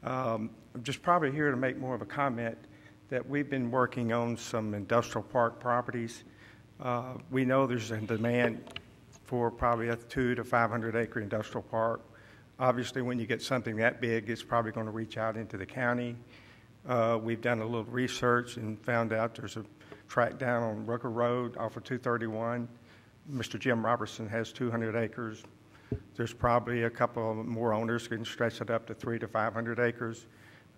I'm just probably here to make more of a comment that we've been working on some industrial park properties. We know there's a demand for probably a 200 to 500 acre industrial park. Obviously, when you get something that big, it's probably going to reach out into the county. We've done a little research and found out there's a tract down on Rooker Road off of 231. Mr. Jim Robertson has 200 acres. There's probably a couple of more owners who can stretch it up to 300 to 500 acres.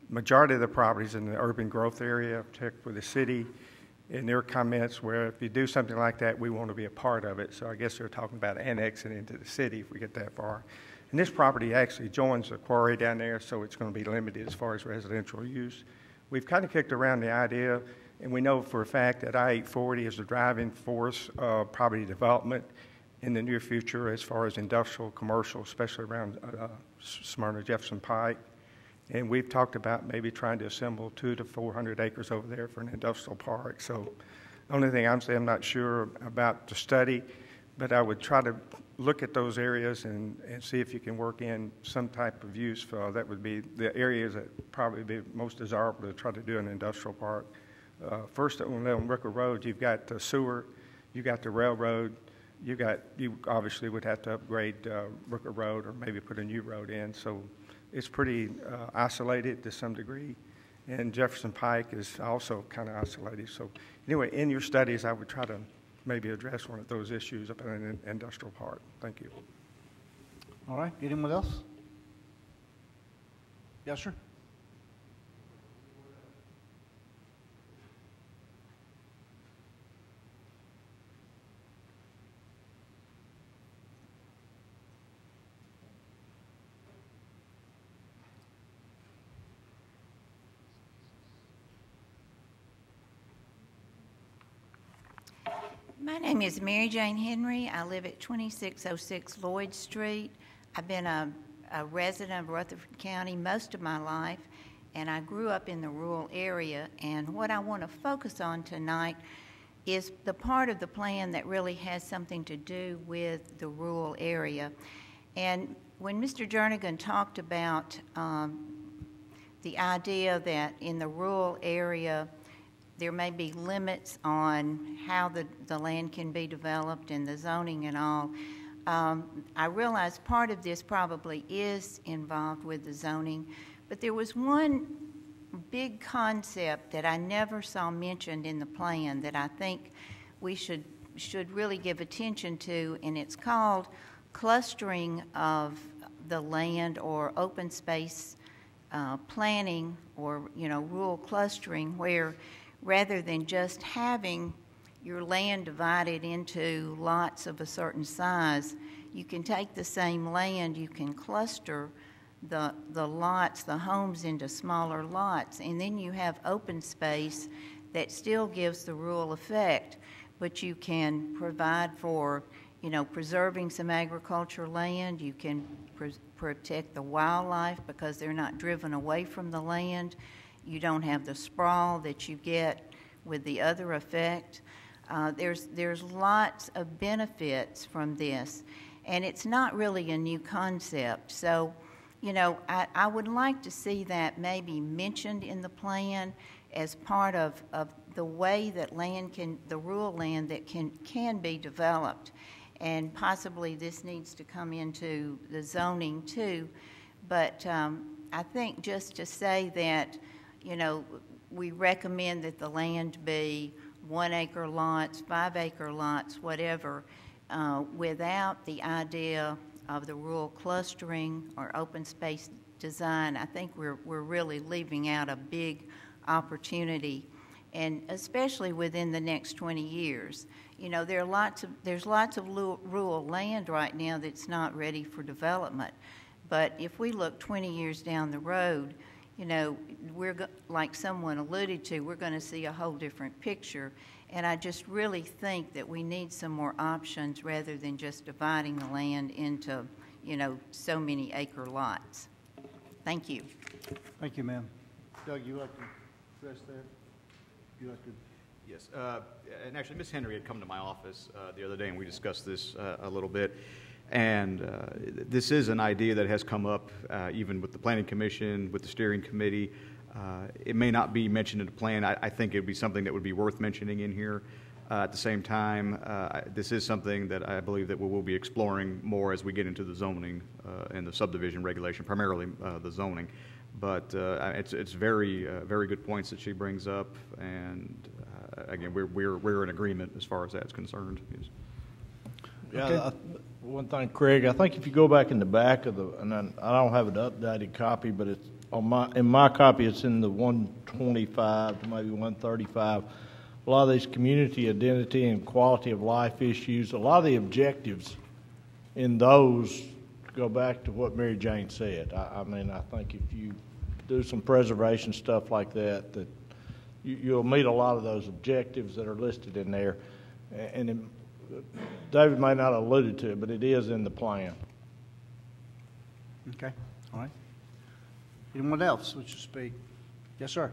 Majority of the properties in the urban growth area, particularly for the city, and their comments where if you do something like that, we want to be a part of it. So I guess they're talking about annexing into the city if we get that far. And this property actually joins a quarry down there, so it's going to be limited as far as residential use. We've kind of kicked around the idea, and we know for a fact that I-840 is the driving force of property development in the near future as far as industrial, commercial, especially around Smyrna Jefferson Pike. And we've talked about maybe trying to assemble 200 to 400 acres over there for an industrial park. So the only thing I'm saying, I'm not sure about the study, but I would try to look at those areas and see if you can work in some type of use for that would be the areas that probably be most desirable to try to do an industrial park. First on Rooker Road, you've got the sewer, you got the railroad, you obviously would have to upgrade Rooker Road or maybe put a new road in. So it's pretty isolated to some degree. And Jefferson Pike is also kind of isolated. So anyway, in your studies, I would try to maybe address one of those issues up in an industrial park. Thank you.
All right. Anyone else? Yes, sir.
My name is Mary Jane Henry. I live at 2606 Lloyd Street. I've been a resident of Rutherford County most of my life, and I grew up in the rural area. And what I want to focus on tonight is the part of the plan that really has something to do with the rural area. And when Mr. Jernigan talked about the idea that in the rural area there may be limits on how the land can be developed and the zoning and all. I realize part of this probably is involved with the zoning, but there was one big concept that I never saw mentioned in the plan that I think we should really give attention to, and it's called clustering of the land or open space planning, or rural clustering, where rather than just having your land divided into lots of a certain size, you can take the same land, you can cluster the lots, the homes into smaller lots, and then you have open space that still gives the rural effect, but you can provide for, preserving some agricultural land, you can protect the wildlife because they're not driven away from the land. You don't have the sprawl that you get with the other effect. There's lots of benefits from this, and it's not really a new concept. So, you know, I would like to see that maybe mentioned in the plan as part of the way that the rural land that can be developed. And possibly this needs to come into the zoning too. But I think just to say that, you know, we recommend that the land be 1 acre lots, 5 acre lots, whatever, without the idea of the rural clustering or open space design. I think we're really leaving out a big opportunity, and especially within the next 20 years. You know, there's lots of rural land right now that's not ready for development. But if we look 20 years down the road, you know, like someone alluded to, we're going to see a whole different picture. And I just really think that we need some more options rather than just dividing the land into, you know, so many acre lots. Thank you.
Thank you, ma'am. Doug, you like to address that? You like to?
Yes, and actually, Ms. Henry had come to my office the other day, and we discussed this a little bit. And this is an idea that has come up even with the Planning Commission, with the steering committee. It may not be mentioned in the plan. I think it would be something that would be worth mentioning in here. At the same time, this is something that I believe that we will be exploring more as we get into the zoning and the subdivision regulation, primarily the zoning. But it's very good points that she brings up, and again, we're in agreement as far as that's concerned. Yes.
Yeah,
Okay.
One thing, Craig, I think if you go back in the back of and then I don't have an updated copy, but it's in my copy, it's in the 125 to maybe 135. A lot of these community identity and quality of life issues, a lot of the objectives in those go back to what Mary Jane said. I mean, I think if you do some preservation stuff like that, you'll meet a lot of those objectives that are listed in there. And David may not have alluded to it, but it is in the plan.
Okay, all right. Anyone else wish to speak? Yes, sir.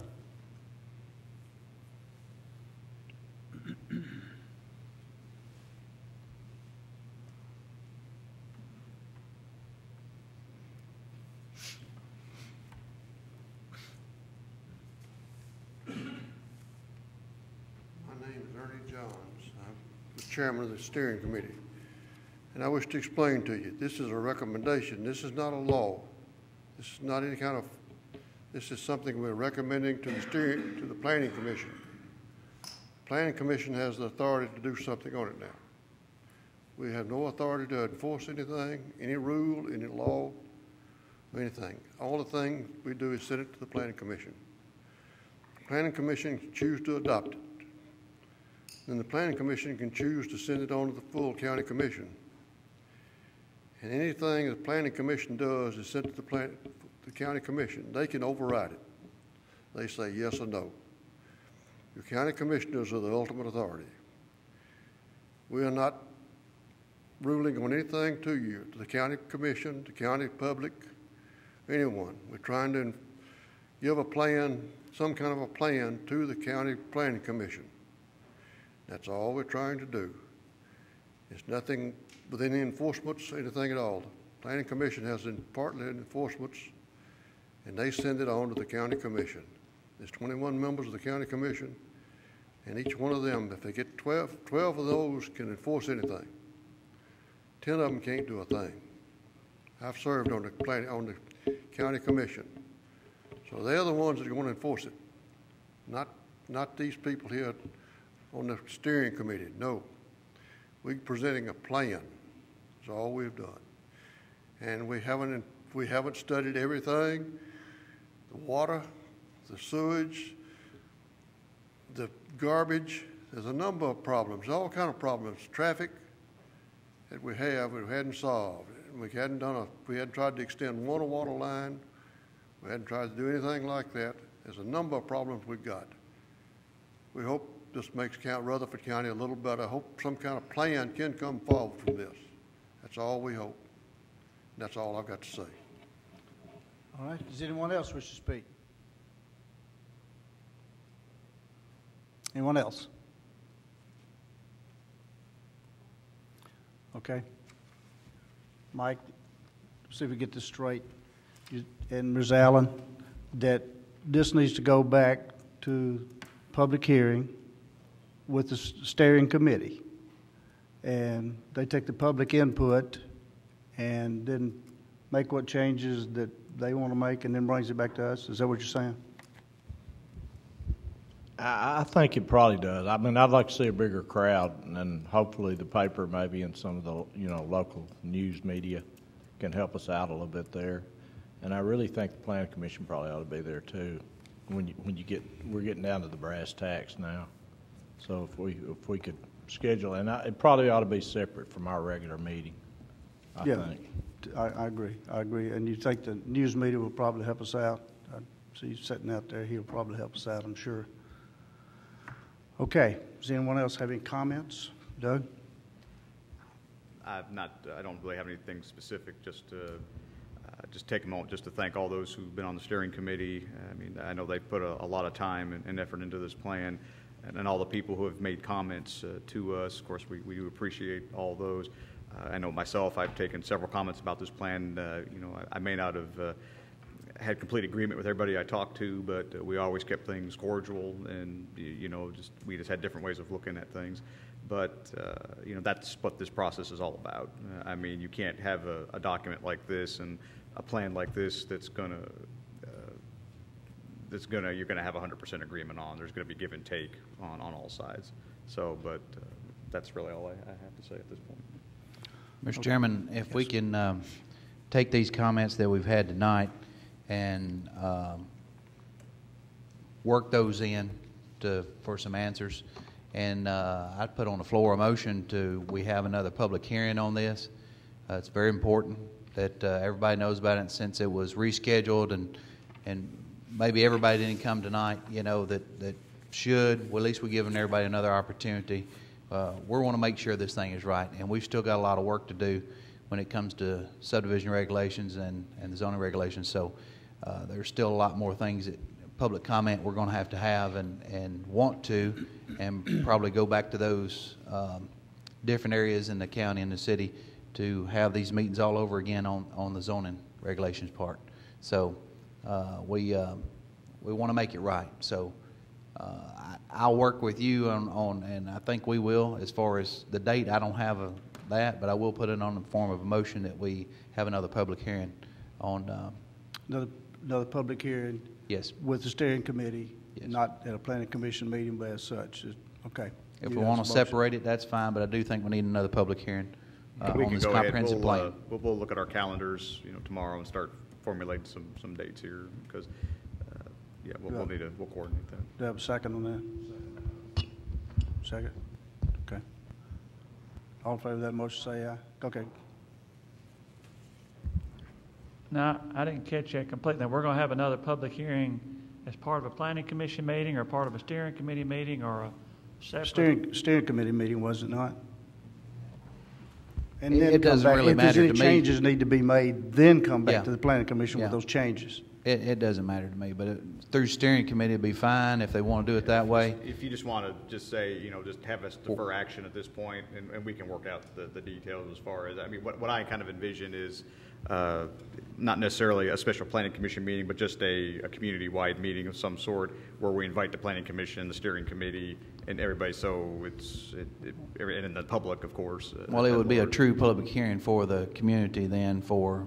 My name is Ernie Johns. I'm the chairman of the steering committee. And I wish to explain to you, this is a recommendation. This is not a law. This is not any kind of, this is something we're recommending to the Planning Commission. The Planning Commission has the authority to do something on it now. We have no authority to enforce anything, any rule, any law, or anything. All the things we do is send it to the Planning Commission. The Planning Commission can choose to adopt it. Then the Planning Commission can choose to send it on to the full County Commission. And anything the Planning Commission does is sent to the County Commission. They can override it. They say yes or no. Your county commissioners are the ultimate authority. We are not ruling on anything to you, to the county commission, to county public, anyone. We're trying to give a plan, some kind of a plan to the county planning commission. That's all we're trying to do. It's nothing with any enforcements, anything at all. The Planning Commission has partly enforcements, and they send it on to the county commission. There's 21 members of the county commission, and each one of them, if they get 12 of those can enforce anything. 10 of them can't do a thing. I've served on the county commission. So they're the ones that are going to enforce it, not these people here on the steering committee. No. We're presenting a plan. That's all we've done. And we haven't studied everything, the water, the sewage, the garbage. There's a number of problems, all kind of problems. Traffic that we hadn't solved. We hadn't tried to extend one water line. We hadn't tried to do anything like that. There's a number of problems we've got. We hope this makes Rutherford County a little better. I hope some kind of plan can come forward from this. That's all we hope. That's all I've got to say.
All right. Does anyone else wish to speak? Anyone else? Okay. Mike, see if we get this straight. and Ms. Allen, that this needs to go back to public hearing with the steering committee. And they take the public input and then make what changes that they want to make and then brings it back to us. Is that what you're saying?
I think it probably does. I mean, I'd like to see a bigger crowd, and hopefully the paper, maybe and some of the local news media, can help us out a little bit there. And I really think the Planning Commission probably ought to be there too. We're getting down to the brass tacks now. So if we could schedule, and it probably ought to be separate from our regular meeting. I think.
I agree. I agree. And you think the news media will probably help us out? I see you sitting out there. He'll probably help us out, I'm sure. Okay. Does anyone else have any comments? Doug?
I don't really have anything specific. Just take a moment just to thank all those who've been on the steering committee. I mean, I know they've put a lot of time and effort into this plan, and all the people who have made comments to us. Of course, we do appreciate all those. I know myself, I've taken several comments about this plan. I may not have had complete agreement with everybody I talked to, but we always kept things cordial, and we just had different ways of looking at things. But that's what this process is all about. I mean, you can't have a document like this and a plan like this that's gonna you're gonna have 100% agreement on. There's gonna be give and take on all sides. So, but that's really all I have to say at this point.
Mr. Chairman, if we can take these comments that we've had tonight and work those in for some answers, and I'd put on the floor a motion we have another public hearing on this. It's very important that everybody knows about it, since it was rescheduled and maybe everybody didn't come tonight, that should. Well, at least we're giving everybody another opportunity. We want to make sure this thing is right, and we've still got a lot of work to do when it comes to subdivision regulations and the zoning regulations. So there's still a lot more things that public comment we're going to have and want to, and probably go back to those different areas in the county and the city to have these meetings all over again on the zoning regulations part. So we want to make it right. So I'll work with you on, and I think we will. As far as the date, I don't have that, but I will put it on the form of a motion that we have another public hearing on.
Another public hearing?
Yes.
With the steering committee? Yes. Not at a planning commission meeting, but as such? Okay.
If we want to separate it, that's fine, but I do think we need another public hearing
we
on
can
this
go
comprehensive
ahead.
plan.
We'll look at our calendars, tomorrow and start formulating some dates here, because we'll coordinate that.
Do I have a second on that? Second? Okay. All in favor of that motion, say aye. Okay.
No, I didn't catch that completely. We're going to have another public hearing as part of a planning commission meeting or part of a steering committee meeting or a separate?
Steering committee meeting, was it not? And
It doesn't really matter to me.
If there's any changes need to be made, then come back
Yeah.
to the planning commission
Yeah.
with those changes.
It doesn't matter to me, but through steering committee, it'd be fine if they want to do it that way.
If you just want to just say, just have us defer action at this point, and we can work out the details as far as, what I kind of envision is not necessarily a special planning commission meeting, but just a community-wide meeting of some sort where we invite the planning commission, the steering committee, and everybody, so and the public, of course.
Well, it would be a true public hearing for the community then for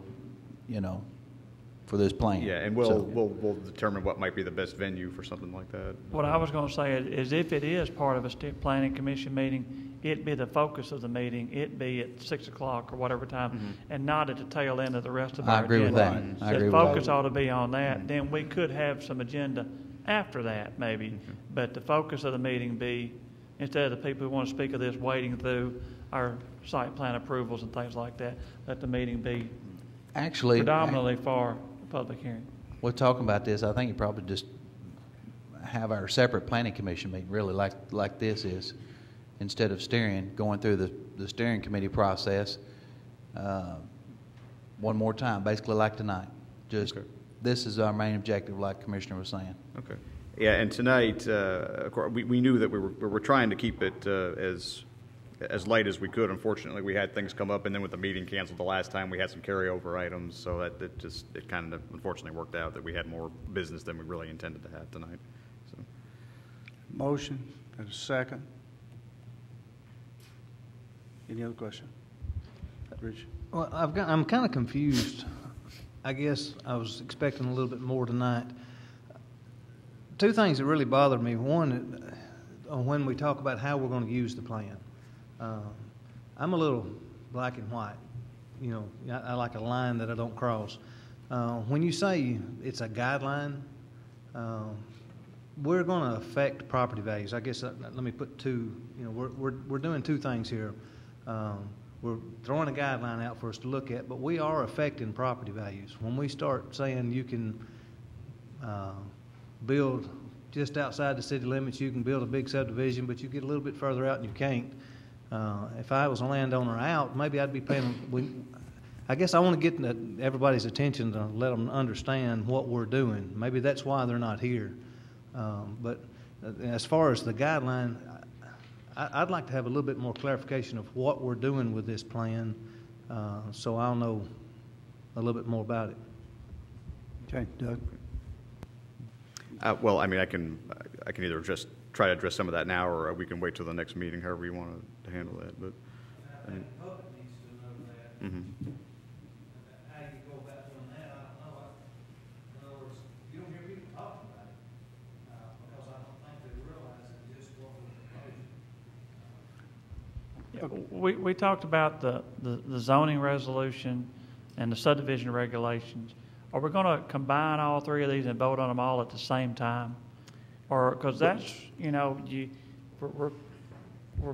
this plan.
Yeah, and we'll determine what might be the best venue for something like that.
What I was going to say is if it is part of a planning commission meeting, it'd be the focus of the meeting. It'd be at 6 o'clock or whatever time, and not at the tail end of the rest of our agenda.
I agree with that. I agree
The
with
focus
that.
ought to be on that. Then we could have some agenda after that, maybe. But the focus of the meeting be, instead of the people who want to speak of this wading through our site plan approvals and things like that, let the meeting be predominantly for the public hearing.
We're talking about this. I think you probably just have our separate planning commission meeting, really, like this is, instead of going through the steering committee process one more time, basically like tonight. This is our main objective, like Commissioner was saying.
Okay. Yeah, and tonight, of course, we knew that we were trying to keep it as as late as we could. Unfortunately, we had things come up, and then with the meeting canceled the last time, we had some carryover items, so it kind of unfortunately worked out that we had more business than we really intended to have tonight. So.
Motion and a second. Any other question? Rich?
Well, I'm kind of confused. I guess I was expecting a little bit more tonight. Two things that really bothered me. One, when we talk about how we're going to use the plan. I'm a little black and white. You know, I like a line that I don't cross. When you say it's a guideline, we're going to affect property values. I guess let me put two. You know, we're doing two things here. We're throwing a guideline out for us to look at, but we are affecting property values. When we start saying you can build just outside the city limits, you can build a big subdivision, but you get a little bit further out and you can't. If I was a landowner out, maybe I'd be paying. I guess I want to get everybody's attention to let them understand what we're doing. Maybe that's why they're not here. But as far as the guideline, I'd like to have a little bit more clarification of what we're doing with this plan, so I'll know a little bit more about it.
Okay, Doug.
Well, I mean, I can either just try to address some of that now, or we can wait till the next meeting, however you want to handle that. But I think the public needs to know that. Mm-hmm. How you go about doing that, I don't know. In other words, you don't hear people talking about it because I don't think they realize that just what we're proposing.
We talked about the zoning resolution and the subdivision regulations. Are we going to combine all three of these and vote on them all at the same time? Or, because that's, you know, we're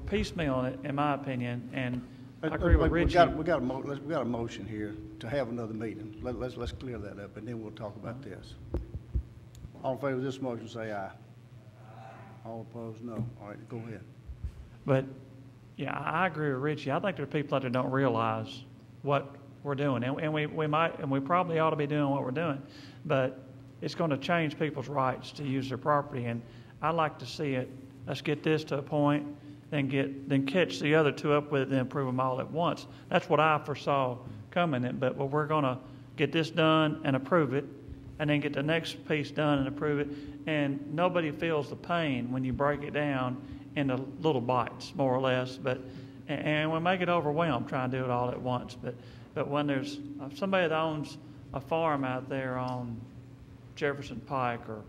piecemealing it, in my opinion, and I agree with Richie.
We got a motion here to have another meeting. Let's clear that up, and then we'll talk about this. All in favor of this motion, say aye. All opposed, no. All right, go ahead.
But, yeah, I agree with Richie. I think there are people out there that don't realize what we're doing, and we probably ought to be doing what we're doing, but it's going to change people's rights to use their property, and I'd like to see it. Let's get this to a point, then catch the other two up with it, then approve them all at once. That's what I foresaw coming. But we're going to get this done and approve it, and then get the next piece done and approve it, and nobody feels the pain when you break it down into little bites, more or less. And we make it overwhelmed trying to do it all at once. But when there's somebody that owns a farm out there on Jefferson Pike or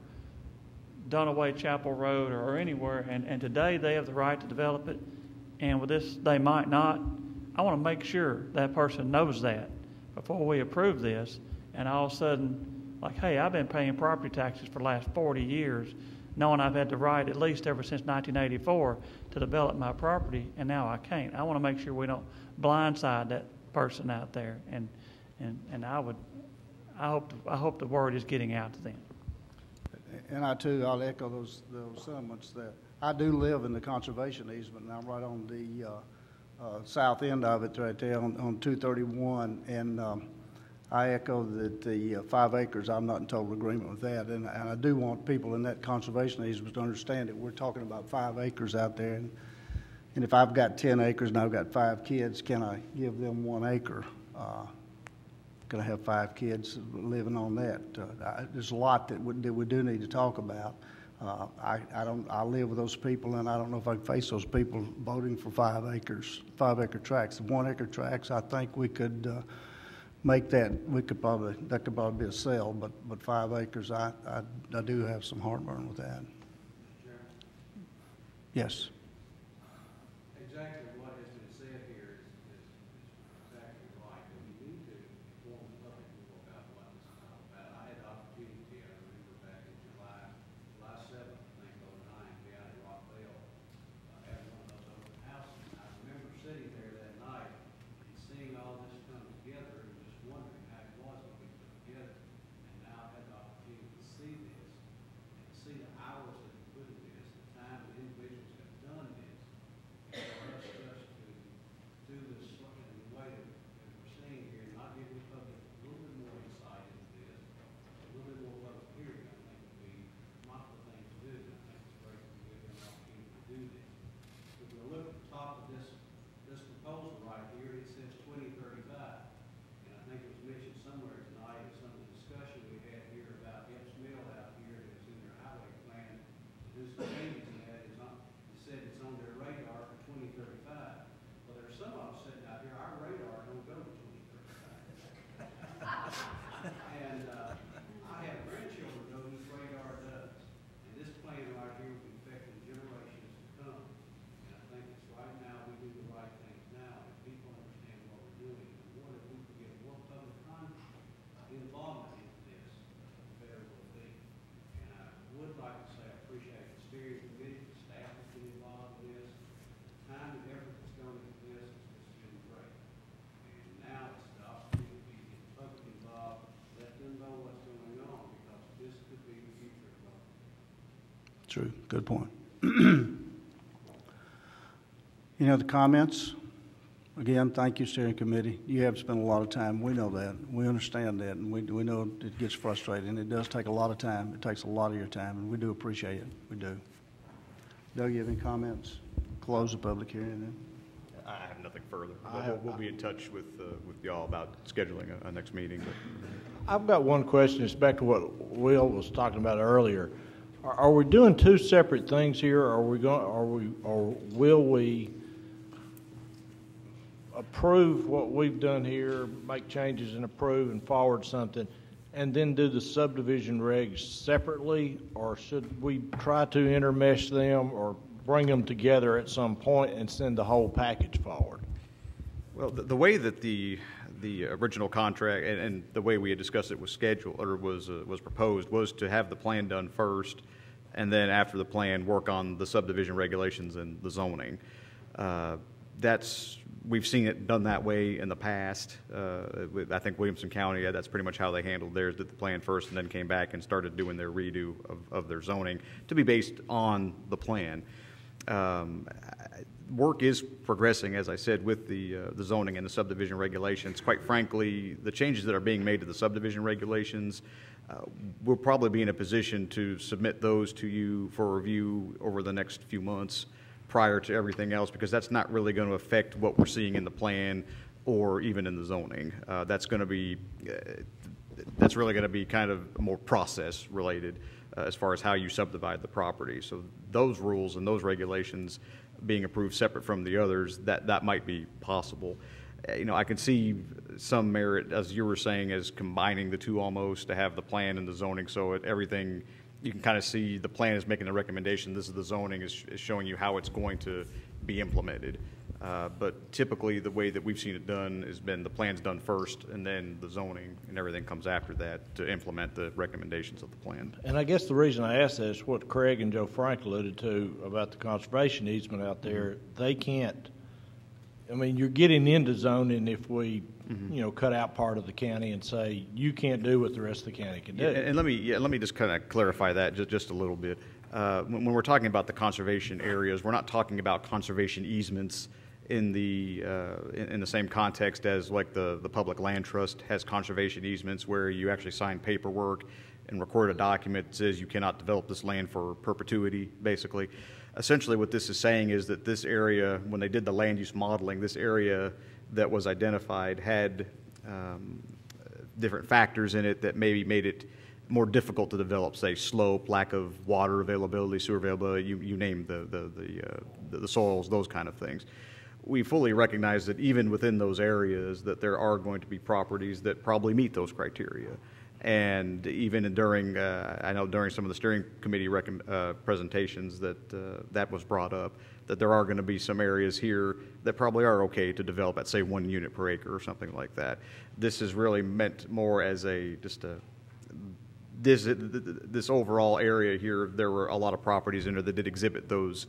Dunaway Chapel Road or anywhere, and today they have the right to develop it, and with this they might not, I want to make sure that person knows that before we approve this, and all of a sudden, like, hey, I've been paying property taxes for the last 40 years, knowing I've had the right at least ever since 1984 to develop my property, and now I can't. I want to make sure we don't blindside that person out there, and I hope the word is getting out to them.
And I'll echo those sentiments there. I do live in the conservation easement, and I'm right on the south end of it right there on 231, and I echo that the 5 acres, I'm not in total agreement with that, and I do want people in that conservation easement to understand that we're talking about 5 acres out there, and if I've got 10 acres and I've got 5 kids, can I give them 1 acre? Can I have 5 kids living on that? There's a lot that we do need to talk about. I live with those people, and I don't know if I can face those people voting for 5 acres, 5 acre tracts. 1 acre tracts, I think we could make that. That could probably be a sell, but 5 acres, I do have some heartburn with that. Yes.
Exactly what has been said here is exactly right. We need to inform the public more about what this is all about. I had the opportunity, I remember back in July 7th, I think, 2009, be out in Rockville, having one of those open houses. I remember sitting there that night and seeing all this come together and just wondering how it was when we put it together. And now I've had the opportunity to see this and see the hours that we put in this, the time that individuals have done
True. Good point. Any other comments? Again, thank you, steering committee. You have spent a lot of time. We know that. We understand that, and we know it gets frustrating. It does take a lot of time. It takes a lot of your time, and we do appreciate it. We do. Doug, you have any comments? Close the public hearing then.
I have nothing further. We'll be in touch with y'all about scheduling a next meeting. But
I've got one question. It's back to what Will was talking about earlier. Are we doing two separate things here? Or will we approve what we've done here, make changes and approve and forward something, and then do the subdivision regs separately? Or should we try to intermesh them or bring them together at some point and send the whole package forward?
Well, the way that the original contract and the way we had discussed it was scheduled or was proposed was to have the plan done first, and then after the plan, work on the subdivision regulations and the zoning. We've seen it done that way in the past. I think Williamson County, that's pretty much how they handled theirs, did the plan first and then came back and started doing their redo of their zoning to be based on the plan. Work is progressing, as I said, with the zoning and the subdivision regulations. Quite frankly, the changes that are being made to the subdivision regulations, we'll probably be in a position to submit those to you for review over the next few months prior to everything else, because that's not really going to affect what we're seeing in the plan or even in the zoning. That's really going to be kind of more process related as far as how you subdivide the property. So those rules and those regulations being approved separate from the others, that might be possible. I can see some merit, as you were saying, as combining the two almost to have the plan and the zoning, so everything, you can kind of see the plan is making a recommendation. This is the zoning is showing you how it's going to be implemented. But typically the way that we've seen it done has been the plan's done first and then the zoning and everything comes after that to implement the recommendations of the plan.
And I guess the reason I asked that is what Craig and Joe Frank alluded to about the conservation easement out there. They can't, you're getting into zoning if we, cut out part of the county and say you can't do what the rest of the county can do.
And let me just kind of clarify that just a little bit. When we're talking about the conservation areas, we're not talking about conservation easements in the same context as like the public land trust has conservation easements where you actually sign paperwork and record a document that says you cannot develop this land for perpetuity, basically. Essentially what this is saying is that this area, when they did the land use modeling, this area that was identified had different factors in it that maybe made it more difficult to develop, say slope, lack of water availability, sewer availability, you name the soils, those kind of things. We fully recognize that even within those areas that there are going to be properties that probably meet those criteria. And even during, I know during some of the steering committee presentations that was brought up, that there are going to be some areas here that probably are okay to develop at, say, 1 unit per acre or something like that. This is really meant more as this overall area here. There were a lot of properties in there that did exhibit those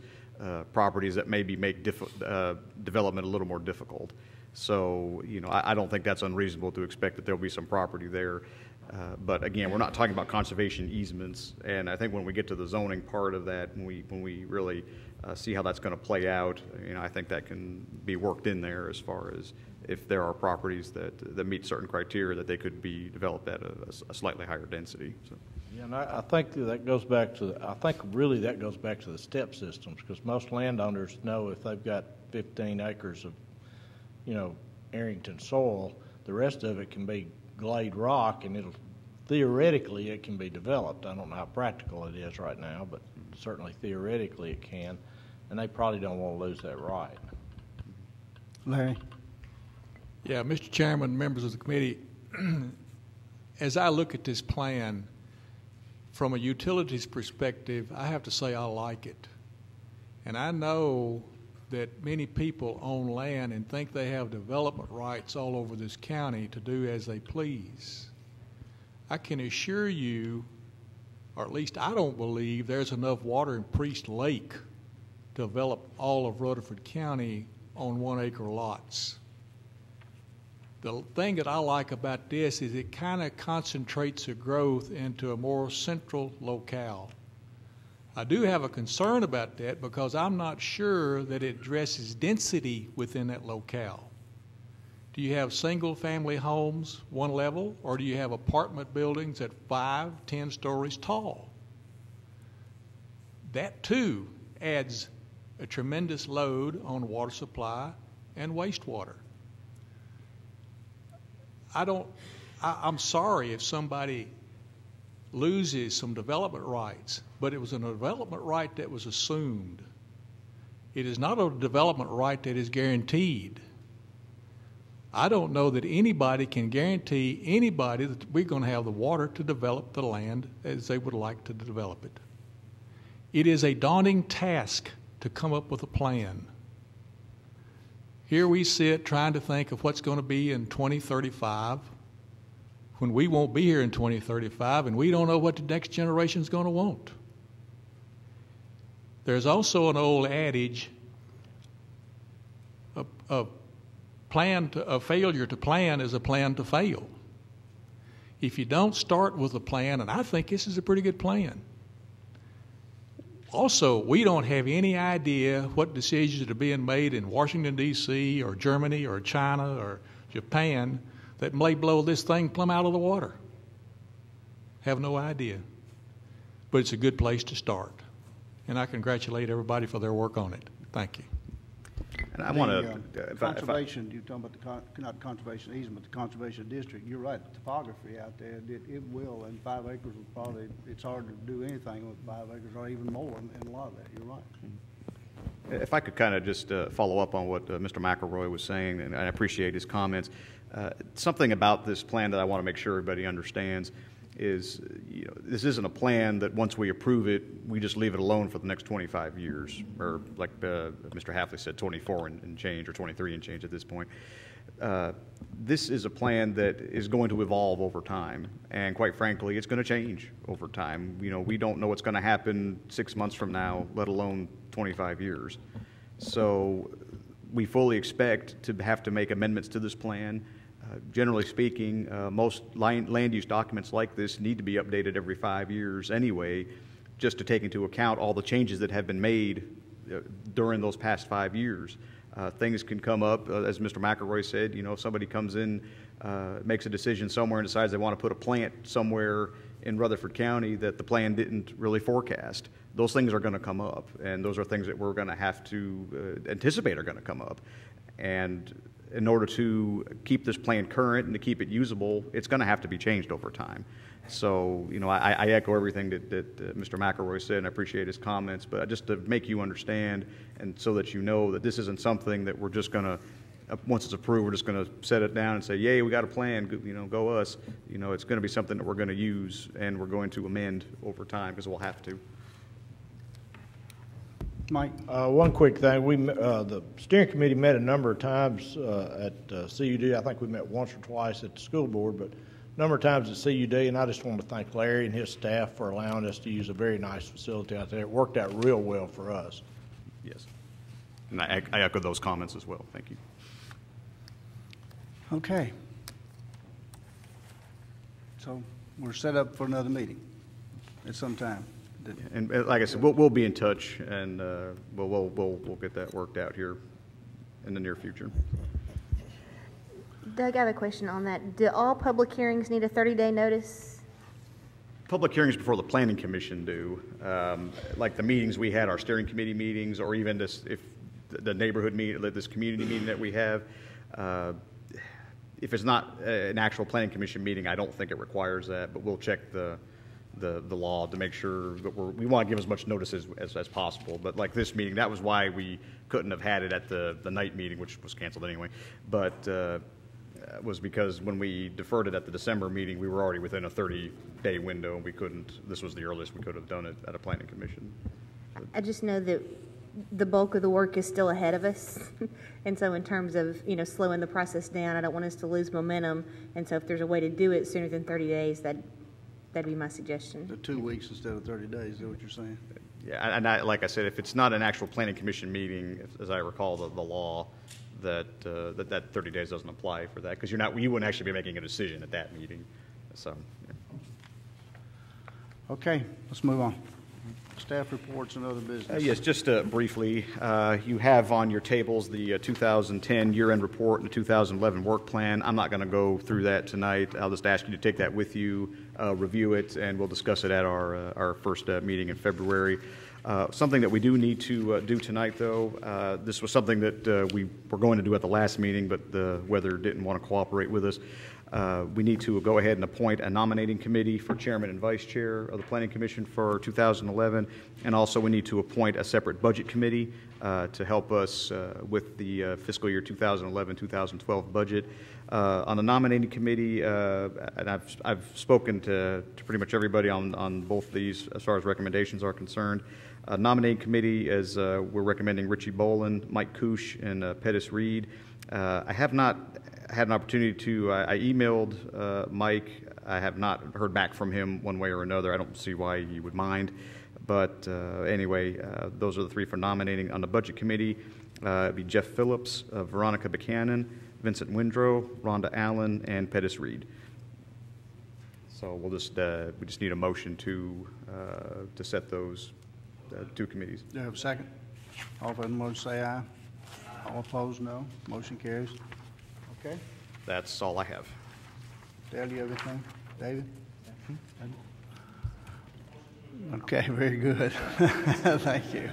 properties that maybe make development a little more difficult. So, I don't think that's unreasonable to expect that there'll be some property there. But again, we're not talking about conservation easements, and I think when we get to the zoning part of that, when we really see how that's going to play out, I think that can be worked in there as far as if there are properties that meet certain criteria that they could be developed at a slightly higher density. So.
Yeah, and I think that goes back to the step systems, because most landowners know if they've got 15 acres of, Arrington soil, the rest of it can be glade rock, and theoretically it can be developed. I don't know how practical it is right now, but certainly theoretically it can, and they probably don't want to lose that right.
Larry?
Yeah, Mr. Chairman, members of the committee, as I look at this plan, from a utilities perspective, I have to say I like it. And I know that many people own land and think they have development rights all over this county to do as they please. I can assure you, or at least I don't believe there's enough water in Priest Lake to develop all of Rutherford County on 1 acre lots. The thing that I like about this is it kind of concentrates the growth into a more central locale. I do have a concern about that because I'm not sure that it addresses density within that locale. Do you have single-family homes, one level, or do you have apartment buildings at 5, 10 stories tall? That, too, adds a tremendous load on water supply and wastewater. I'm sorry if somebody loses some development rights, but it was a development right that was assumed. It is not a development right that is guaranteed. I don't know that anybody can guarantee anybody that we're going to have the water to develop the land as they would like to develop it. It is a daunting task to come up with a plan. Here we sit trying to think of what's going to be in 2035 when we won't be here in 2035 and we don't know what the next generation is going to want. There's also an old adage, a failure to plan is a plan to fail. If you don't start with a plan, and I think this is a pretty good plan. Also, we don't have any idea what decisions are being made in Washington, D.C., or Germany, or China, or Japan that may blow this thing plumb out of the water. Have no idea. But it's a good place to start. And I congratulate everybody for their work on it. Thank you.
And I want
to conservation. You're talking about not conservation easement, but the conservation district. You're right. The topography out there, it will, and 5 acres will probably. It's hard to do anything with 5 acres or even more in a lot of that. You're right.
If I could kind of just follow up on what Mr. McElroy was saying, and I appreciate his comments. Something about this plan that I want to make sure everybody understands is, this isn't a plan that once we approve it, we just leave it alone for the next 25 years, or like Mr. Hafley said, 24 and change, or 23 and change at this point. This is a plan that is going to evolve over time, and quite frankly, it's going to change over time. We don't know what's going to happen 6 months from now, let alone 25 years. So we fully expect to have to make amendments to this plan. Generally speaking, most land use documents like this need to be updated every 5 years anyway, just to take into account all the changes that have been made during those past 5 years. Things can come up, as Mr. McElroy said, if somebody comes in, makes a decision somewhere and decides they want to put a plant somewhere in Rutherford County that the plan didn't really forecast. Those things are going to come up, and those are things that we're going to have to anticipate are going to come up. And in order to keep this plan current and to keep it usable, it's going to have to be changed over time. So, I echo everything that Mr. McElroy said, and I appreciate his comments, but just to make you understand and so that you know that this isn't something that we're just going to, once it's approved, we're just going to set it down and say, yay, we got a plan, go us. It's going to be something that we're going to use and we're going to amend over time because we'll have to.
Mike?
One quick thing. The steering committee met a number of times at CUD. I think we met once or twice at the school board, but a number of times at CUD, and I just want to thank Larry and his staff for allowing us to use a very nice facility out there. It worked out real well for us.
Yes. And I echo those comments as well. Thank you.
Okay. So we're set up for another meeting at some time.
And like I said, we'll be in touch, and we'll get that worked out here in the near future.
Doug, I have a question on that. Do all public hearings need a 30-day notice?
Public hearings before the Planning Commission do. Like the meetings we had, our steering committee meetings, or even if the neighborhood meeting, this community meeting that we have. If it's not an actual Planning Commission meeting, I don't think it requires that, but we'll check the law to make sure that we want to give as much notice as possible. But like this meeting, that was why we couldn't have had it at the night meeting, which was canceled anyway. But was because when we deferred it at the December meeting, we were already within a 30-day window, and we couldn't. This was the earliest we could have done it at a Planning Commission.
I just know that the bulk of the work is still ahead of us. And so in terms of, slowing the process down, I don't want us to lose momentum. And so if there's a way to do it sooner than 30 days, that'd be my suggestion.
So 2 weeks instead of 30 days, is that what you're saying?
Yeah, and like I said, if it's not an actual Planning Commission meeting, as I recall the law, that 30 days doesn't apply for that, because you wouldn't actually be making a decision at that meeting. So, yeah.
Okay, let's move on. Staff reports and other business.
Yes, just briefly, you have on your tables the 2010 year-end report and the 2011 work plan. I'm not going to go through that tonight. I'll just ask you to take that with you, review it, and we'll discuss it at our first meeting in February. Something that we do need to do tonight, though, this was something that we were going to do at the last meeting, but the weather didn't want to cooperate with us. We need to go ahead and appoint a nominating committee for chairman and vice chair of the Planning Commission for 2011, and also we need to appoint a separate budget committee to help us with the fiscal year 2011-2012 budget. On the nominating committee, and I've spoken to pretty much everybody on both these as far as recommendations are concerned. Nominating committee is we're recommending Richie Boland, Mike Kusch, and Pettis Reed. I have not had an opportunity to, I emailed Mike. I have not heard back from him one way or another. I don't see why he would mind. But anyway, those are the three for nominating. On the budget committee, it'd be Jeff Phillips, Veronica Buchanan, Vincent Windrow, Rhonda Allen, and Pettis Reed. So we just need a motion to set those two committees.
Do you have a second? All in favor of the motion say aye. All opposed, no. Motion carries. Okay.
That's all I have.
Dale, do you have anything? David? Okay, very good. Thank you.